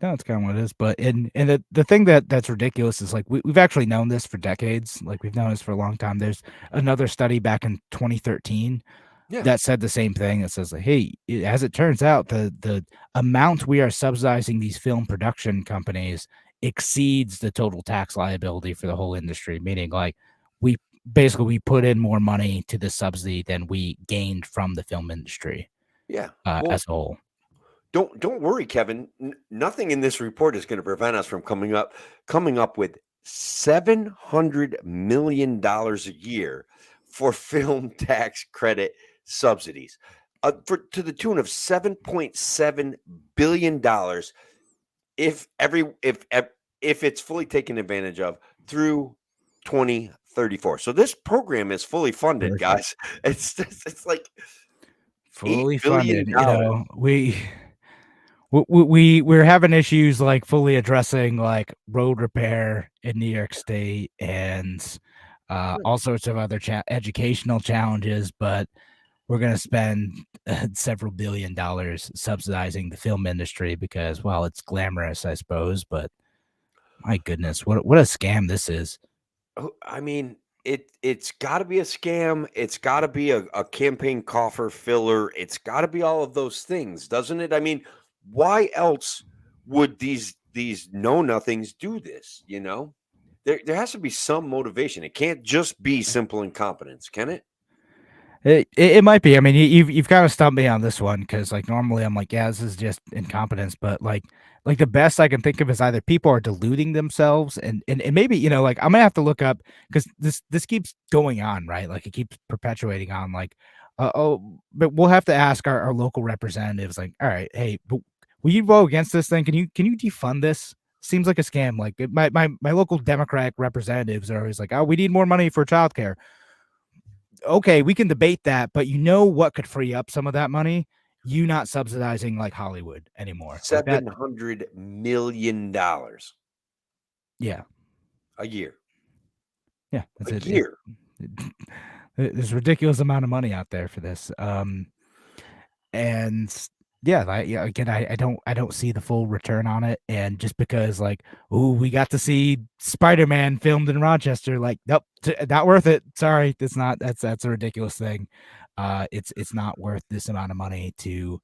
No, it's kind of what it is. But the thing that's ridiculous is like we've actually known this for decades. Like we've known this for a long time. There's another study back in 2013 Yeah. that said the same thing. It says like, hey, as it turns out, the amount we are subsidizing these film production companies exceeds the total tax liability for the whole industry. Meaning, like we we put in more money to the subsidy than we gained from the film industry Yeah. Well, as a whole. don't worry, Kevin. Nothing in this report is going to prevent us from coming up with $700 million a year for film tax credit subsidies, to the tune of $7.7 billion if it's fully taken advantage of through 2034. So this program is fully funded, Perfect. guys. It's like Fully $8 billion. funded. You know, we're having issues like fully addressing like road repair in New York State and all sorts of other educational challenges, but we're going to spend several $billion subsidizing the film industry because, well, it's glamorous, I suppose, but my goodness, what a scam this is. I mean, it's got to be a scam. It's got to be a campaign coffer filler. It's got to be all of those things, doesn't it? I mean, why else would these know nothings do this? You know, there has to be some motivation. It can't just be simple incompetence, can it? It might be. I mean, you've kind of stumped me on this one because like normally I'm like, yeah, this is just incompetence, but like the best I can think of is either people are deluding themselves and maybe like I'm gonna have to look up because this keeps going on, right? Like it keeps perpetuating on like, but we'll have to ask our local representatives like, all right, hey, but will you vote against this thing? Can you defund this? Seems like a scam. Like my local Democratic representatives are always like, oh, we need more money for childcare. Okay, we can debate that, but you know what could free up some of that money? You not subsidizing like Hollywood anymore. Like that, $700 million yeah, a year. yeah. That's A it. year. There's a ridiculous amount of money out there for this. And yeah, again, I don't see the full return on it. And just because like, oh, we got to see Spider-Man filmed in Rochester, like, nope, not worth it. Sorry, that's a ridiculous thing. It's not worth this amount of money to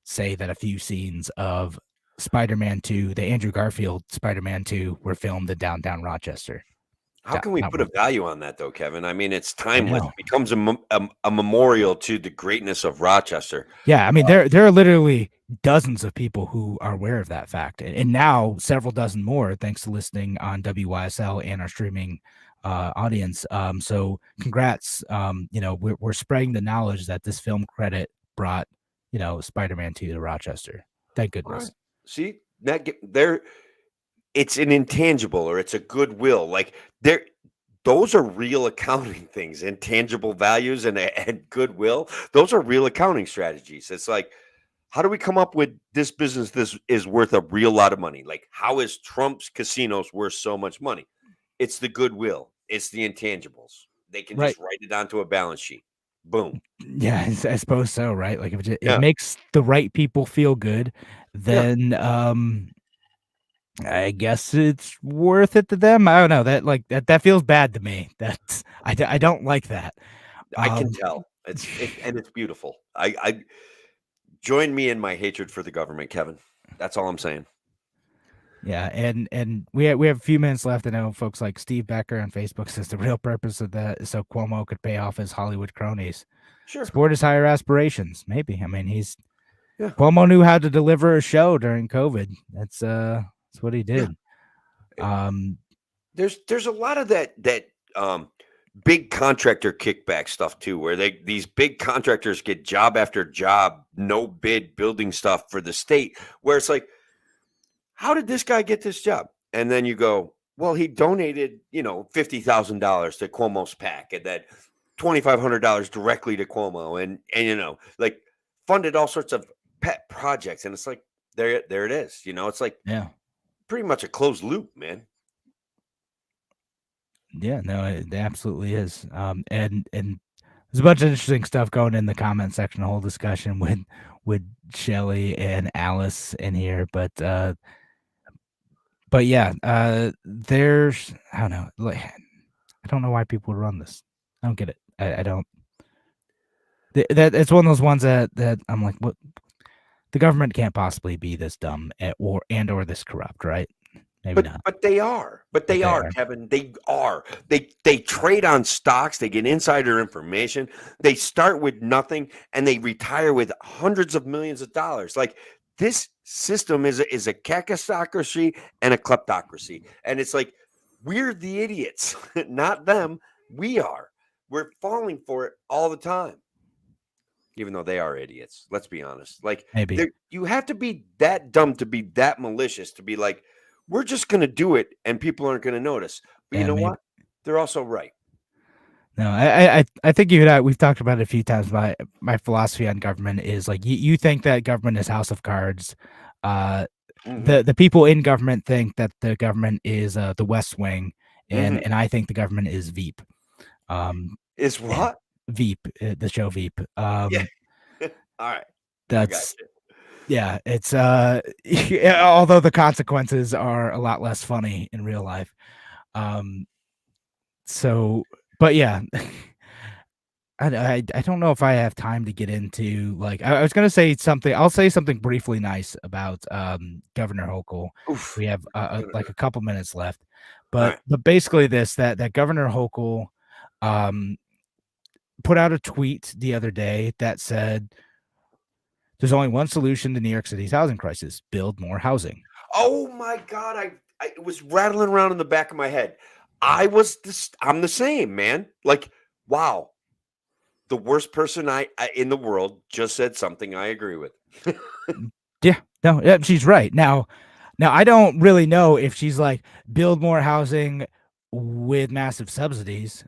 say that a few scenes of Spider-Man 2, the Andrew Garfield Spider-Man 2, were filmed in downtown Rochester. How can we Not put a worth it. value on that though, Kevin? I mean, it's I timeless. know. It becomes a memorial to the greatness of Rochester. Yeah, I mean, there are literally dozens of people who are aware of that fact, and now several dozen more thanks to listening on WYSL and our streaming audience. So congrats. We're spreading the knowledge that this film credit brought, Spider-Man 2 to Rochester. Thank All right. goodness. See, there it's an intangible or it's a goodwill. Like those are real accounting things, intangible values and goodwill. Those are real accounting strategies. It's like, how do we come up with this business? This is worth a real lot of money. Like, how is Trump's casinos worth so much money? It's the goodwill. It's the intangibles. They can Right. just write it onto a balance sheet. Boom. Yeah, I suppose so, right? Like if it Yeah. makes the right people feel good, Yeah. then I guess it's worth it to them. I don't know. That feels bad to me. I don't like that. I can Um, tell. And it's beautiful. I join me in my hatred for the government, Kevin. That's all I'm saying. yeah, and we have a few minutes left. I know folks like Steve Becker on Facebook says the real purpose of that is so Cuomo could pay off his Hollywood cronies. Sure. Support his higher aspirations. Maybe. I mean, Yeah. Cuomo knew how to deliver a show during COVID. That's what he did. There's a lot of that big contractor kickback stuff too, where these big contractors get job after job, no bid building stuff for the state, where it's like, how did this guy get this job? And then you go, well, he donated, $50,000 to Cuomo's PAC and then $2,500 directly to Cuomo and like funded all sorts of pet projects. And it's like, there it is. It's like, Yeah. pretty much a closed loop, man. Yeah, no, it absolutely is. And there's a bunch of interesting stuff going in the comment section, a whole discussion with Shelly and Alice in here. But but yeah, there's I don't know, like I don't know why people would run this. I don't get it. I don't. That it's one of those ones that I'm like, what? The government can't possibly be this dumb or this corrupt, right? Maybe not, But they are. But but they they are, are. Kevin. They are. They trade on stocks, they get insider information. They start with nothing and they retire with hundreds of millions of dollars. Like this system is a kakistocracy and a kleptocracy. And it's like we're the idiots, not them. We are. We're falling for it all the time. Even though they are idiots, let's be honest. Like Maybe. you have to be that dumb to be that malicious to be like, we're just going to do it and people aren't going to notice. But you Yeah, know maybe. what? They're also right. No, I think you and I we've talked about it a few times. My philosophy on government is like you think that government is house of cards. Uh, Hmm. the people in government think that the government is the West Wing, Hmm. and I think the government is Veep. Um, Is yeah, what? Veep, the show Veep. Yeah. All right. I got That's you. yeah, it's yeah, although the consequences are a lot less funny in real life. Um, so, but yeah. I don't know if I have time to get into like I was gonna say something. I'll say something briefly nice about Governor Hochul. Oof. We have like a couple minutes left, All right. but basically this that Governor Hochul um put out a tweet the other day that said there's only one solution to New York City's housing crisis: build more housing. Oh my God. It was rattling around in the back of my head. I'm the same, man. Like, wow. The worst person I in the world just said something I agree with. Yeah, no, yeah, she's right. Now I don't really know if she's like build more housing with massive subsidies.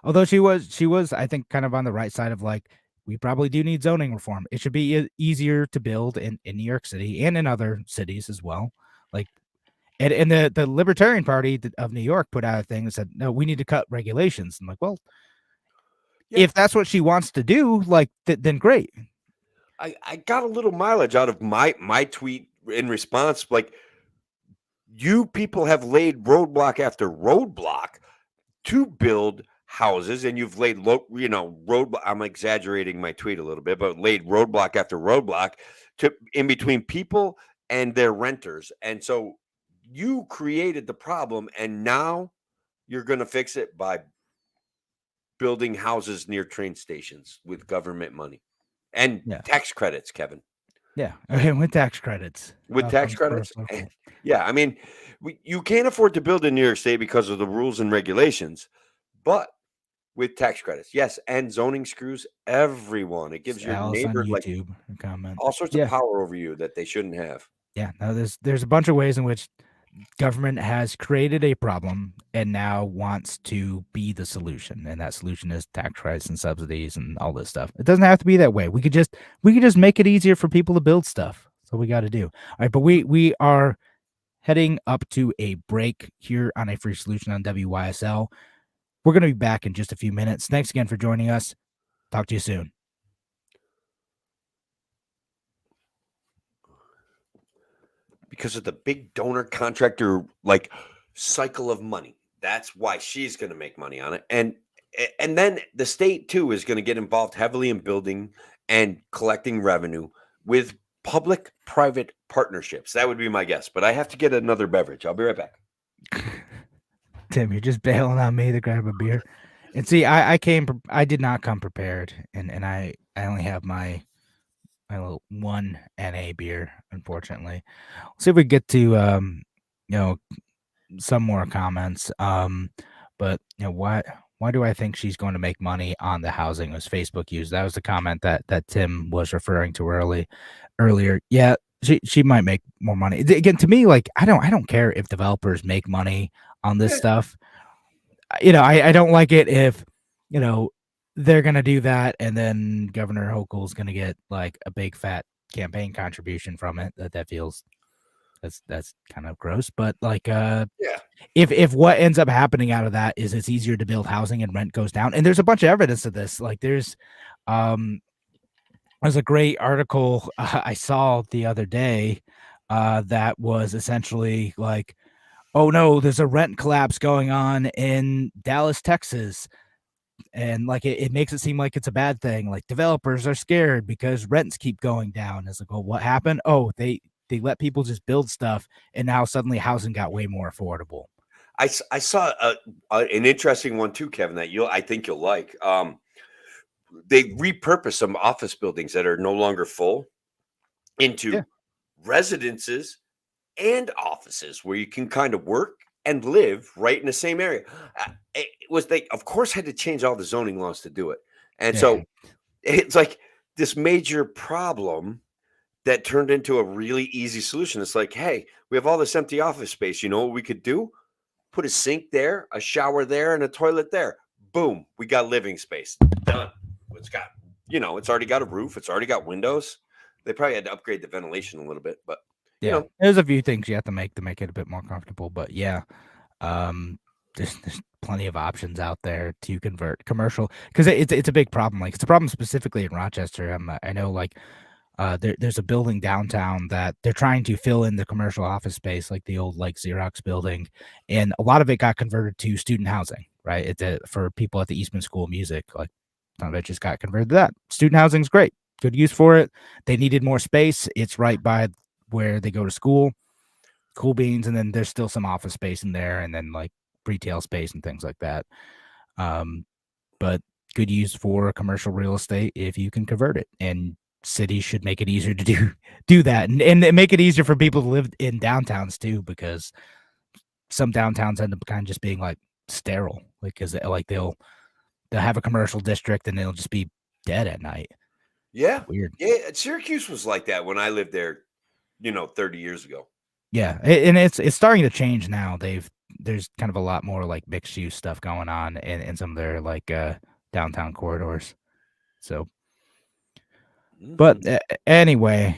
Although she was I think kind of on the right side of like we probably do need zoning reform. It should be easier to build in New York City and in other cities as well. Like and the Libertarian Party of New York put out a thing that said no, we need to cut regulations. I'm like, well, Yeah. if that's what she wants to do, like then great. I got a little mileage out of my tweet in response. Like, you people have laid roadblock after roadblock to build houses, and you've laid road. I'm exaggerating my tweet a little bit, but laid roadblock after roadblock to in between people and their renters, and so you created the problem, and now you're going to fix it by building houses near train stations with government money and Yeah. tax credits, Kevin. Yeah. Okay, with tax credits. With tax Welcome for credits? local. Yeah, I mean, you can't afford to build in New York State because of the rules and regulations, but with tax credits, yes, and zoning screws everyone. It gives your Alice on neighbor like YouTube comment. all sorts of Yeah. power over you that they shouldn't have. Yeah. No, there's a bunch of ways in which government has created a problem and now wants to be the solution. And that solution is tax credits and subsidies and all this stuff. It doesn't have to be that way. We could just make it easier for people to build stuff. That's what we got to do. All right, but we are heading up to a break here on A Free Solution on WYSL. We're going to be back in just a few minutes. Thanks again for joining us. Talk to you soon. Because of the big donor contractor like cycle of money. That's why she's going to make money on it. And then the state too is going to get involved heavily in building and collecting revenue with public private partnerships. That would be my guess, but I have to get another beverage. I'll be right back. Tim, you're just bailing on me to grab a beer. And see, I did not come prepared, and I only have my little one NA beer, unfortunately. Let's see if we get to some more comments. But why do I think she's going to make money on the housing as Facebook use? That was the comment that Tim was referring to earlier. Yeah, she might make more money. Again, to me, like I don't care if developers make money on this stuff. I don't like it if they're gonna do that and then Governor Hochul's gonna get like a big fat campaign contribution from it. That feels that's kind of gross. But like Yeah. if what ends up happening out of that is it's easier to build housing and rent goes down, and there's a bunch of evidence of this. Like there's a great article I saw the other day that was essentially like, oh no, there's a rent collapse going on in Dallas, Texas. And like it makes it seem like it's a bad thing. Like developers are scared because rents keep going down. It's like, oh, what happened? Oh, they let people just build stuff, and now suddenly housing got way more affordable. I saw an interesting one too, Kevin, that I think you'll like. They repurpose some office buildings that are no longer full Yeah. into residences and offices where you can kind of work and live right in the same area. They of course had to change all the zoning laws to do it, and Yeah. so it's like this major problem that turned into a really easy solution. It's like, hey, we have all this empty office space. You know what we could do? Put a sink there, a shower there, and a toilet there. Boom, we got living space. Done. It's got, it's already got a roof. It's already got windows. They probably had to upgrade the ventilation a little bit, but Yeah. There's a few things you have to make it a bit more comfortable, but yeah. There's plenty of options out there to convert commercial, because it's a big problem. Like it's a problem specifically in Rochester. I know like there's a building downtown that they're trying to fill in the commercial office space, like the old like Xerox building, and a lot of it got converted to student housing, right? For people at the Eastman School of Music. Like some of it just got converted to that. Student housing's great, good use for it. They needed more space. It's right by where they go to school. Cool beans. And then there's still some office space in there, and then like retail space and things like that. But good use for commercial real estate if you can convert it, and cities should make it easier to do that, and make it easier for people to live in downtowns too, because some downtowns end up kind of just being like sterile, like because like they'll have a commercial district and they'll just be dead at night. yeah, Weird. yeah. Syracuse was like that when I lived there, 30 years ago. Yeah, and it's starting to change now. There's kind of a lot more like mixed use stuff going on in some of their like downtown corridors. So, but anyway,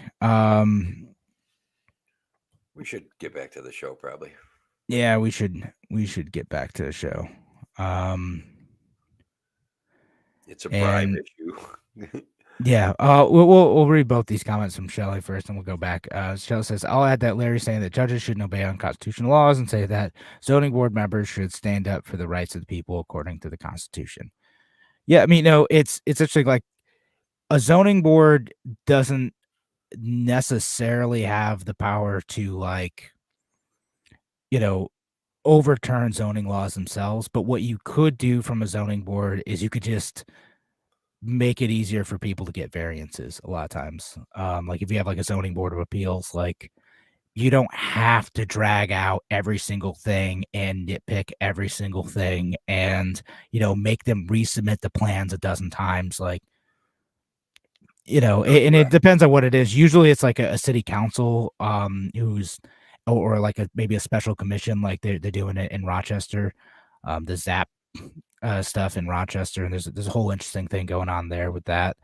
we should get back to the show probably. yeah, we should get back to the show. It's a bribe issue. Yeah, we'll read both these comments from Shelley first, and we'll go back. Shelley says, "I'll add that Larry's saying that judges shouldn't obey unconstitutional laws, and say that zoning board members should stand up for the rights of the people according to the Constitution." Yeah, I mean, no, it's actually like a zoning board doesn't necessarily have the power to like, overturn zoning laws themselves. But what you could do from a zoning board is you could just make it easier for people to get variances a lot of times. Like if you have like a zoning board of appeals, like you don't have to drag out every single thing and nitpick every single thing and, make them resubmit the plans a dozen times. Like, and it depends on what it is. Usually it's like a city council, who's, or like maybe a special commission, like they're doing it in Rochester, the ZAP stuff in Rochester, and there's a whole interesting thing going on there with that.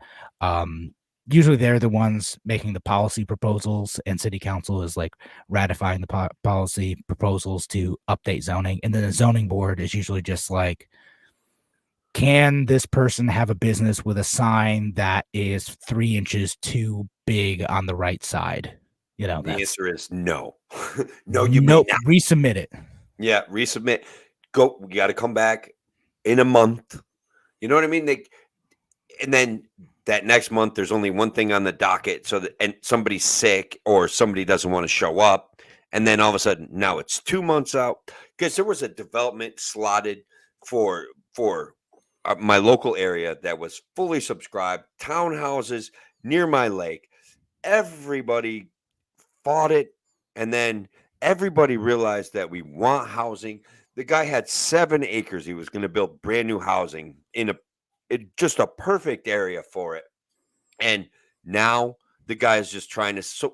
Usually they're the ones making the policy proposals, and city council is like ratifying the policy proposals to update zoning, and then the zoning board is usually just like, can this person have a business with a sign that is 3 inches too big on the right side? The answer is no. No, you may not. Resubmit it. Yeah, resubmit. Go. We got to come back in a month. You know what I mean? And then that next month, there's only one thing on the docket. And somebody's sick or somebody doesn't want to show up. And then all of a sudden, now it's 2 months out, because there was a development slotted for my local area that was fully subscribed, townhouses near my lake. Everybody fought it. And then everybody realized that we want housing. The guy had 7 acres. He was going to build brand new housing in just a perfect area for it. And now the guy is just trying to sell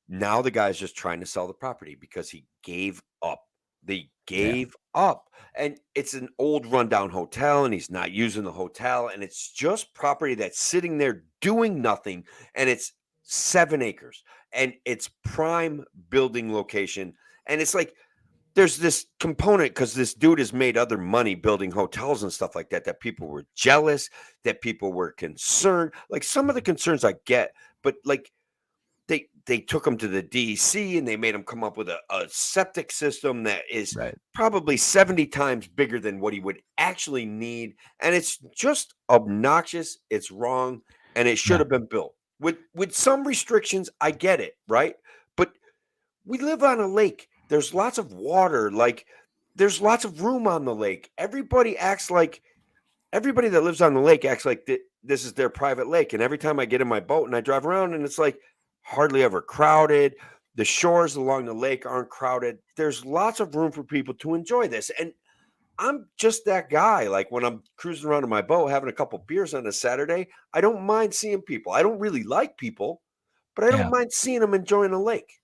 the property because he gave up. They gave up. And it's an old rundown hotel, and he's not using the hotel. And it's just property that's sitting there doing nothing. And it's 7 acres. And it's prime building location. And it's like, there's this component, because this dude has made other money building hotels and stuff like that people were jealous, that people were concerned. Like some of the concerns I get, but like they took them to the DEC and they made him come up with a septic system that is Right. probably 70 times bigger than what he would actually need. And it's just obnoxious. It's wrong. And it should Yeah. have been built with some restrictions. I get it. Right. But we live on a lake. There's lots of water. Like there's lots of room on the lake. Everybody that lives on the lake acts like this is their private lake. And every time I get in my boat and I drive around, and it's like hardly ever crowded. The shores along the lake aren't crowded. There's lots of room for people to enjoy this. And I'm just that guy. Like when I'm cruising around in my boat, having a couple beers on a Saturday, I don't mind seeing people. I don't really like people, but I Yeah. don't mind seeing them enjoying a lake.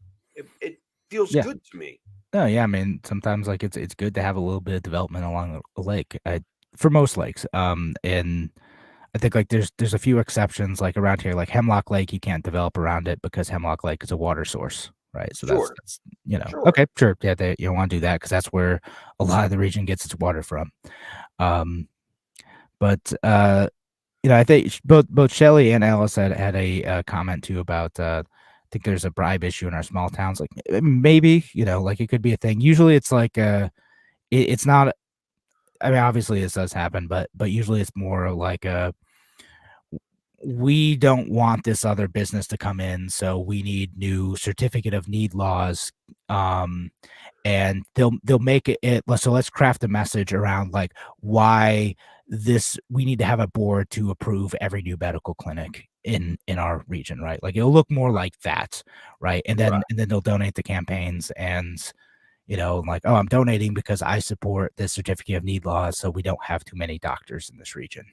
It feels Yeah. good to me. No, yeah, I mean, sometimes like it's good to have a little bit of development along a lake. For most lakes. And I think like there's a few exceptions like around here, like Hemlock Lake, you can't develop around it because Hemlock Lake is a water source, right? So Sure. that's Sure. okay, sure, yeah, you don't want to do that because that's where a lot of the region gets its water from. But I think both Shelley and Alice had a comment too about I think there's a bribe issue in our small towns. Like maybe like it could be a thing. Usually it's like it's not. I mean, obviously this does happen, but usually it's more like we don't want this other business to come in, so we need new certificate of need laws. And they'll make it so let's craft a message around like why we need to have a board to approve every new medical clinic in our region, right? Like it'll look more like that, right? And then they'll donate the campaigns and like, oh, I'm donating because I support this certificate of need laws, so we don't have too many doctors in this region.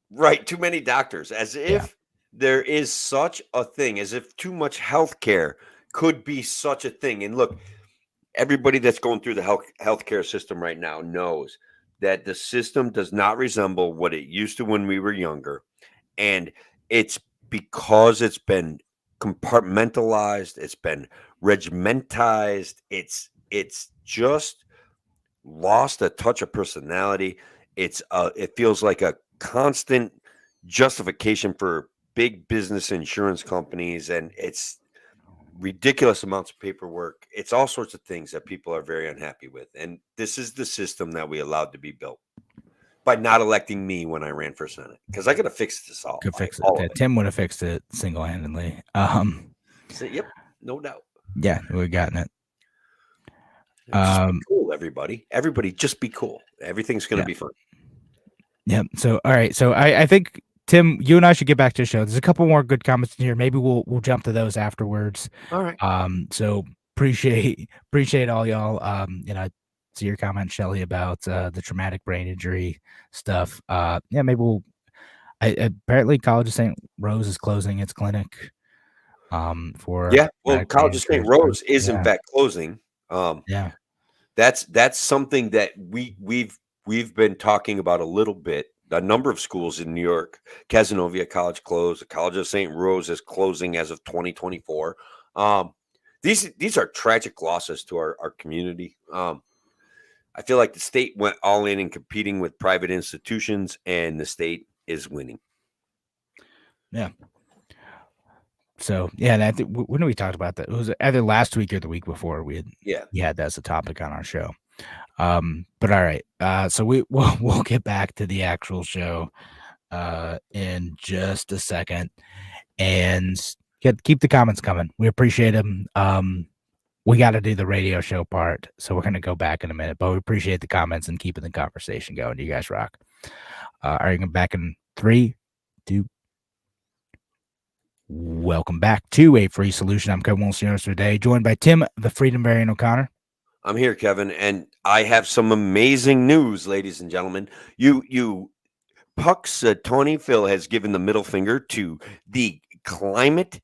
Right. Too many doctors, as if there is such a thing, as if too much healthcare could be such a thing. And look, everybody that's going through the healthcare system right now knows that the system does not resemble what it used to when we were younger. And it's because it's been compartmentalized, it's been regimentized, it's just lost a touch of personality. It feels like a constant justification for big business insurance companies, and it's ridiculous amounts of paperwork. It's all sorts of things that people are very unhappy with. And this is the system that we allowed to be built by not electing me when I ran for Senate, because I could have fixed this all. Could fix all of it. Tim would have fixed it single-handedly. So, yep, no doubt. Yeah, we've gotten it. Just be cool, everybody. Everybody, just be cool. Everything's going to be fun. Yeah. So, all right. So, I think Tim, you and I should get back to the show. There's a couple more good comments in here. Maybe we'll jump to those afterwards. All right. So appreciate all y'all. See your comment, Shelley, about the traumatic brain injury stuff. Yeah, maybe apparently College of St. Rose is closing its clinic. For College of St. Rose is in fact closing. Yeah. That's something that we've been talking about a little bit. A number of schools in New York, Cazenovia College closed. The College of St. Rose is closing as of 2024. These are tragic losses to our community. I feel like the state went all in competing with private institutions, and the state is winning. Yeah. So yeah, and I think when we talked about that, it was either last week or the week before we had that as a topic on our show. But all right, so we'll get back to the actual show in just a second, and keep the comments coming. We appreciate them. We got to do the radio show part, so we're gonna go back in a minute, but we appreciate the comments and keeping the conversation going. You guys rock. Are you back in 3, 2? Welcome back to A Free Solution. I'm Kevin Wilson today, joined by Tim, the Freedom Variant O'Connor. I'm here, Kevin, and I have some amazing news, ladies and gentlemen. Tony Phil has given the middle finger to the climate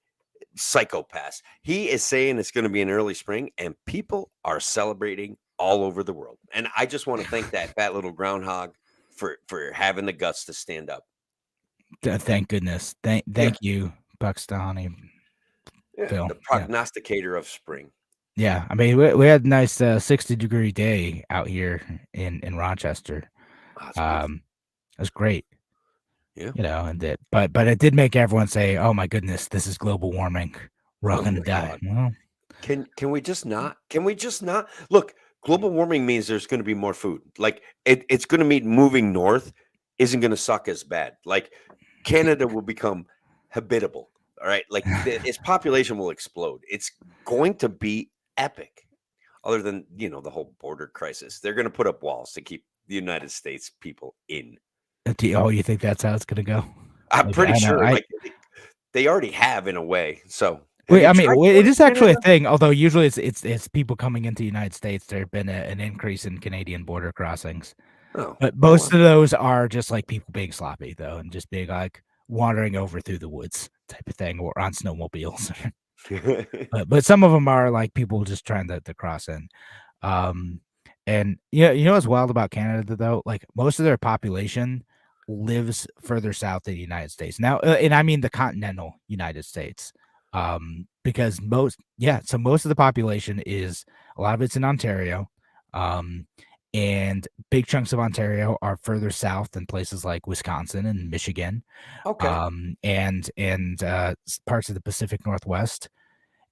psychopaths. He is saying it's going to be in early spring, and people are celebrating all over the world. And I just want to thank that fat little groundhog for having the guts to stand up. Thank goodness. Thank you, Buxton. Phil. The prognosticator of spring. Yeah, I mean, we had a nice 60-degree day out here in Rochester. It was great. Yeah, and but it did make everyone say, "Oh my goodness, this is global warming," we're all Oh gonna my die. God. Well, Can we just not? Can we just not? Look, global warming means there's going to be more food. Like it's going to mean moving north isn't going to suck as bad. Like Canada will become habitable. All right, like its population will explode. It's going to be epic. Other than the whole border crisis, they're going to put up walls to keep the United States people in. oh, you think that's how it's gonna go? I'm Like, pretty I know. sure, like they already have in a way. So, have Wait, you I mean, tried it going is to actually a Canada? thing. Although usually it's people coming into the United States. There have been an increase in Canadian border crossings, Oh, but oh most of those are just like people being sloppy though, and just being like wandering over through the woods type of thing, or on snowmobiles. wow. But some of them are like people just trying to cross in. Um, and you know what's wild about Canada though? Like most of their population lives further south than the United States. Now, and I mean the continental United States. Because so most of the population is a lot of it's in Ontario. Um, and big chunks of Ontario are further south than places like Wisconsin and Michigan. Okay. And parts of the Pacific Northwest.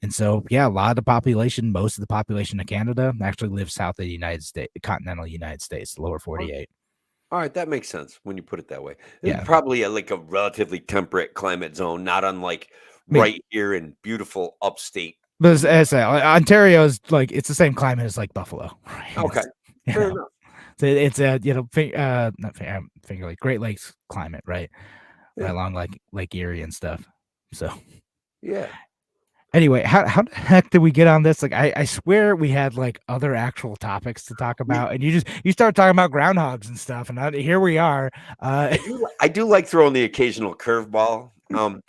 And so, yeah, a lot of the population, most of the population of Canada actually lives south of the United States, continental United States, the lower All 48. right, that makes sense when you put it that way. It's Yeah. probably like a relatively temperate climate zone, not unlike I mean, right here in beautiful upstate but New York. as I say, Ontario is like, it's the same climate as like Buffalo, right? Okay, It's, you fair know, enough. so it's a, not Finger Lake, Great Lakes climate, right? Right Yeah, along like Lake Erie and stuff. So, yeah. anyway, how the heck did we get on this? Like, I swear we had like other actual topics to talk We, about, and you start talking about groundhogs and stuff, and here we are. I do like throwing the occasional curveball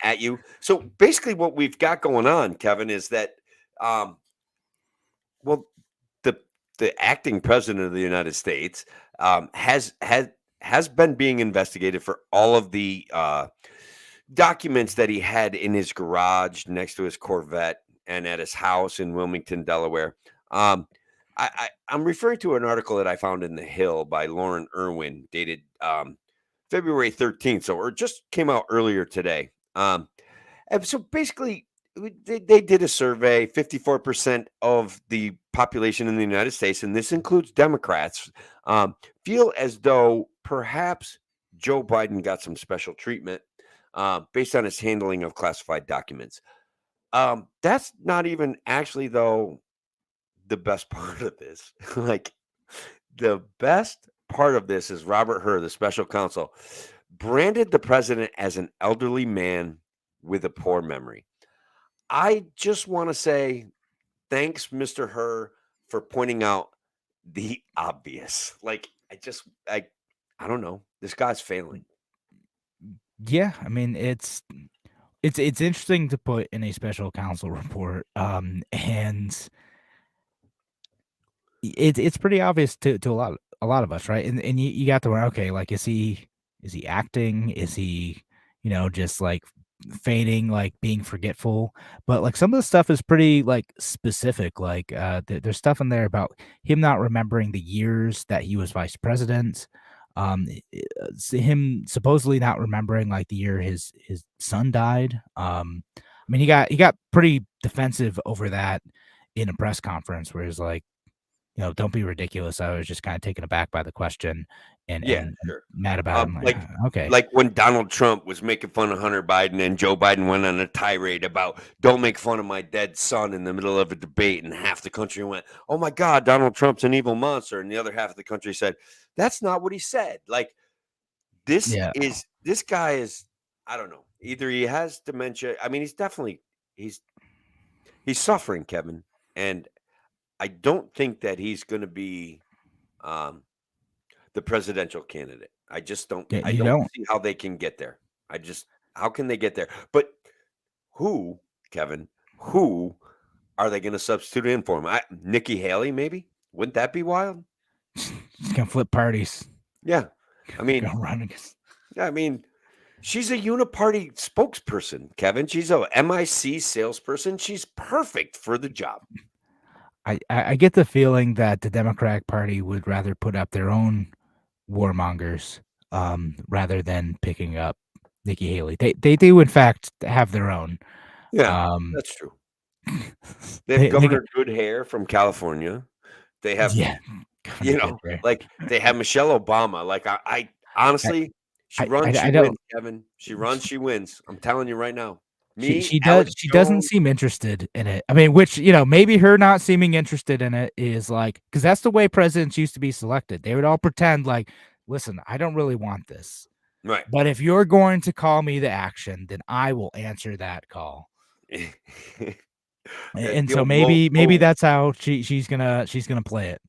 at you. So basically, what we've got going on, Kevin, is that um, well, the the acting president of the United States has been being investigated for all of the documents that he had in his garage next to his Corvette and at his house in Wilmington, Delaware. Um, I'm referring to an article that I found in The Hill by Lauren Irwin, dated February 13th, so or just came out earlier today. And so basically, they did a survey. 54% of the population in the United States, and this includes Democrats, feel as though perhaps Joe Biden got some special treatment based on his handling of classified documents. That's not even actually, though, the best part of this. Like, the best part of this is Robert Hur, the special counsel, branded the president as an elderly man with a poor memory. I just want to say thanks, Mr. Hur, for pointing out the obvious. Like, I don't know. This guy's failing. Yeah, I mean it's interesting to put in a special counsel report, and it's pretty obvious to a lot of us, right? And you got to wonder, okay, like is he acting? Is he, just like feigning, like being forgetful? But like some of the stuff is pretty like specific. Like there's stuff in there about him not remembering the years that he was vice president. Him supposedly not remembering like the year his son died. I mean he got pretty defensive over that in a press conference where he's like, don't be ridiculous. I was just kind of taken aback by the question and Yeah, and sure. mad about it. I'm like, Like okay. like when Donald Trump was making fun of Hunter Biden and Joe Biden went on a tirade about don't make fun of my dead son in the middle of a debate, and half the country went, "Oh my God, Donald Trump's an evil monster," and the other half of the country said, "That's not what he said." Like Yeah. this guy is, I don't know, either he has dementia. I mean, he's he's suffering, Kevin, and I don't think that he's going to be um, the presidential candidate. Yeah, I you don't don't. see how they can get there. How can they get there? But who, Kevin, who are they going to substitute in for him? Nikki Haley, maybe? Wouldn't that be wild? He's gonna flip parties. Yeah. I mean, Gonna run against. I mean, she's a uniparty spokesperson, Kevin. She's a MIC salesperson. She's perfect for the job. I get the feeling that the Democratic Party would rather put up their own warmongers, rather than picking up Nikki Haley. They do in fact have their own. Yeah, Um, that's true. They have they got, Governor Good Hair from California. They have, yeah, Governor Good there. like they have Michelle Obama. Like I I, honestly, she runs, she I don't. wins, Kevin. She runs, she wins. I'm telling you right now. She Me, she does Alex she doesn't Jones. seem interested in it. I mean, which, maybe her not seeming interested in it is like, because that's the way presidents used to be selected. They would all pretend like, listen, I don't really want this, Right. but if you're going to call me to action, then I will answer that call. And The so old maybe that's how she's gonna play it.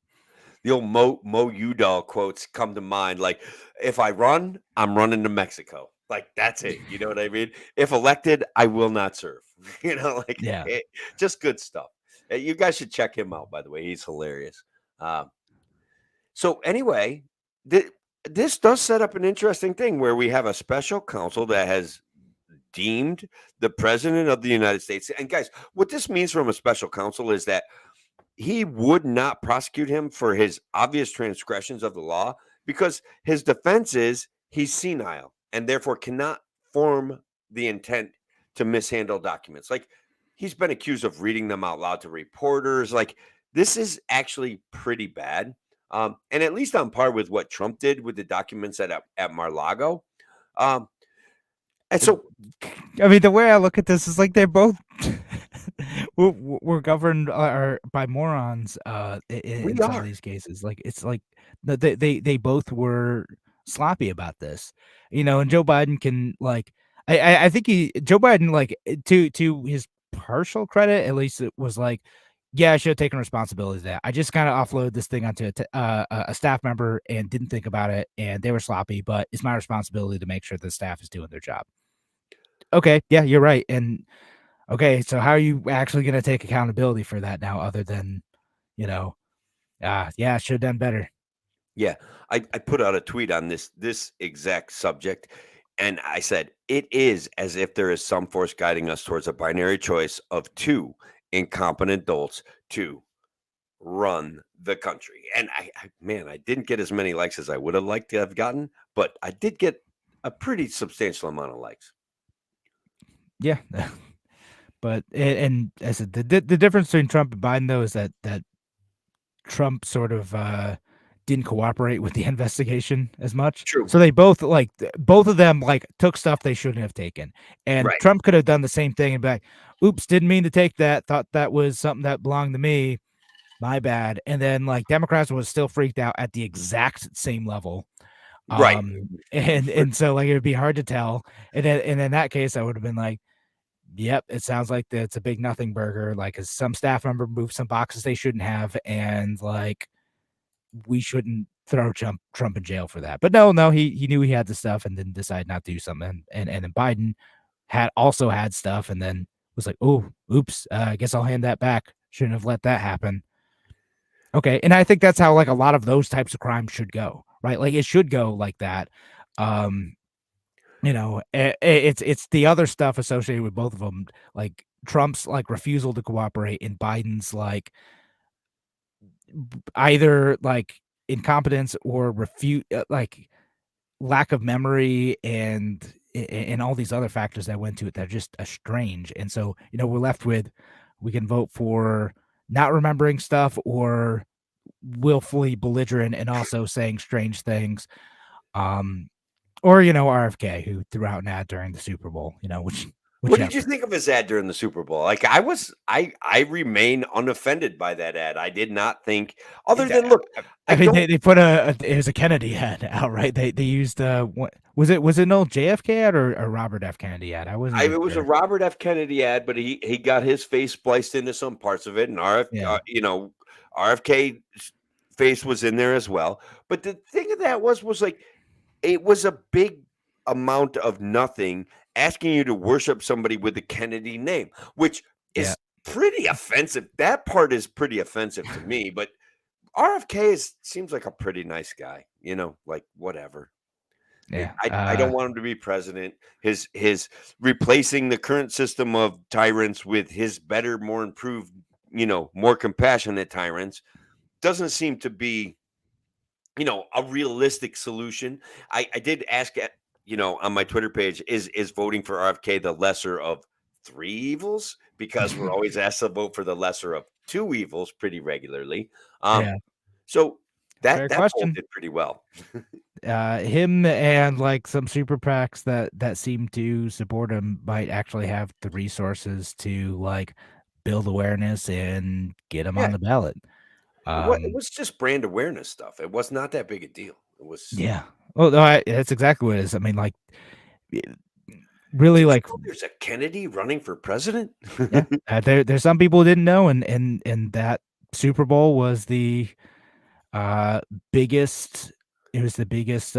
the old Mo Udall quotes come to mind. Like, if I run, I'm running to Mexico. Like, that's it. You know what I mean? If elected, I will not serve. Yeah. Just good stuff. You guys should check him out, by the way. He's hilarious. So anyway, this does set up an interesting thing where we have a special counsel that has deemed the president of the United States. And guys, what this means from a special counsel is that he would not prosecute him for his obvious transgressions of the law because his defense is he's senile and therefore cannot form the intent to mishandle documents. Like, he's been accused of reading them out loud to reporters. Like, this is actually pretty bad. And at least on par with what Trump did with the documents at Mar-a-Lago. And so, I mean, the way I look at this is like they're both we're governed by morons in we some of are. these cases. Like, it's like they both were sloppy about this, and Joe Biden can, like, I think Joe Biden, like, to his partial credit, at least, it was like, yeah, I should have taken responsibility for that. I just kind of offloaded this thing onto a staff member and didn't think about it, and they were sloppy, but it's my responsibility to make sure the staff is doing their job. Okay, yeah, you're right. And okay, so how are you actually going to take accountability for that now, other than, yeah, I should have done better. Yeah, I put out a tweet on this exact subject, and I said it is as if there is some force guiding us towards a binary choice of two incompetent adults to run the country. And man, I didn't get as many likes as I would have liked to have gotten, but I did get a pretty substantial amount of likes. Yeah. But and I said the difference between Trump and Biden, though, is that Trump sort of didn't cooperate with the investigation as much. True. So they both, like, both of them, like, took stuff they shouldn't have taken. And Right. Trump could have done the same thing and be like, oops, didn't mean to take that. Thought that was something that belonged to me. My bad. And then, like, Democrats was still freaked out at the exact same level. Right. And so, like, it would be hard to tell. And in that case, I would have been like, yep, it sounds like it's a big nothing burger. Like, some staff member moved some boxes they shouldn't have, and, like, we shouldn't throw Trump in jail for that. But no, he knew he had the stuff and then decided not to do something. And then Biden also had stuff and then was like, oh, oops, I guess I'll hand that back. Shouldn't have let that happen. Okay, and I think that's how, like, a lot of those types of crimes should go, right? Like, it should go like that. It's the other stuff associated with both of them, like Trump's, like, refusal to cooperate, and Biden's, like, either, like, incompetence or like, lack of memory, and all these other factors that went to it that are just strange. And so, we're left with, we can vote for not remembering stuff or willfully belligerent and also saying strange things. Or, RFK, who threw out an ad during the Super Bowl, What did you whichever. think of his ad during the Super Bowl? Like, I remain unoffended by that ad. I did not think, other than, look, I mean, they put it was a Kennedy ad out, right? They used what was it an old JFK ad or a Robert F. Kennedy ad? I wasn't even it was a sure. Robert F. Kennedy ad, but he got his face spliced into some parts of it, and Yeah. RFK's face was in there as well. But the thing of that was like, it was a big amount of nothing asking you to worship somebody with the Kennedy name, which Yeah. is pretty offensive. That part is pretty offensive to me, but RFK seems like a pretty nice guy, like, whatever. Yeah. I don't want him to be president. His replacing the current system of tyrants with his better, more improved, more compassionate tyrants doesn't seem to be, a realistic solution. I did ask on my Twitter page, is voting for RFK the lesser of three evils because we're always asked to vote for the lesser of two evils pretty regularly. Yeah. So Fair that poll question. did pretty well. Him and like some super PACs that seem to support him might actually have the resources to like build awareness and get him on Yeah. the ballot. It was just brand awareness stuff. It was not that big a deal. It was. Yeah. Well, no, that's exactly what it is. I mean, like, really, Did you like, know there's a Kennedy running for president? yeah. There's some people who didn't know, and that Super Bowl was the biggest. It was the biggest,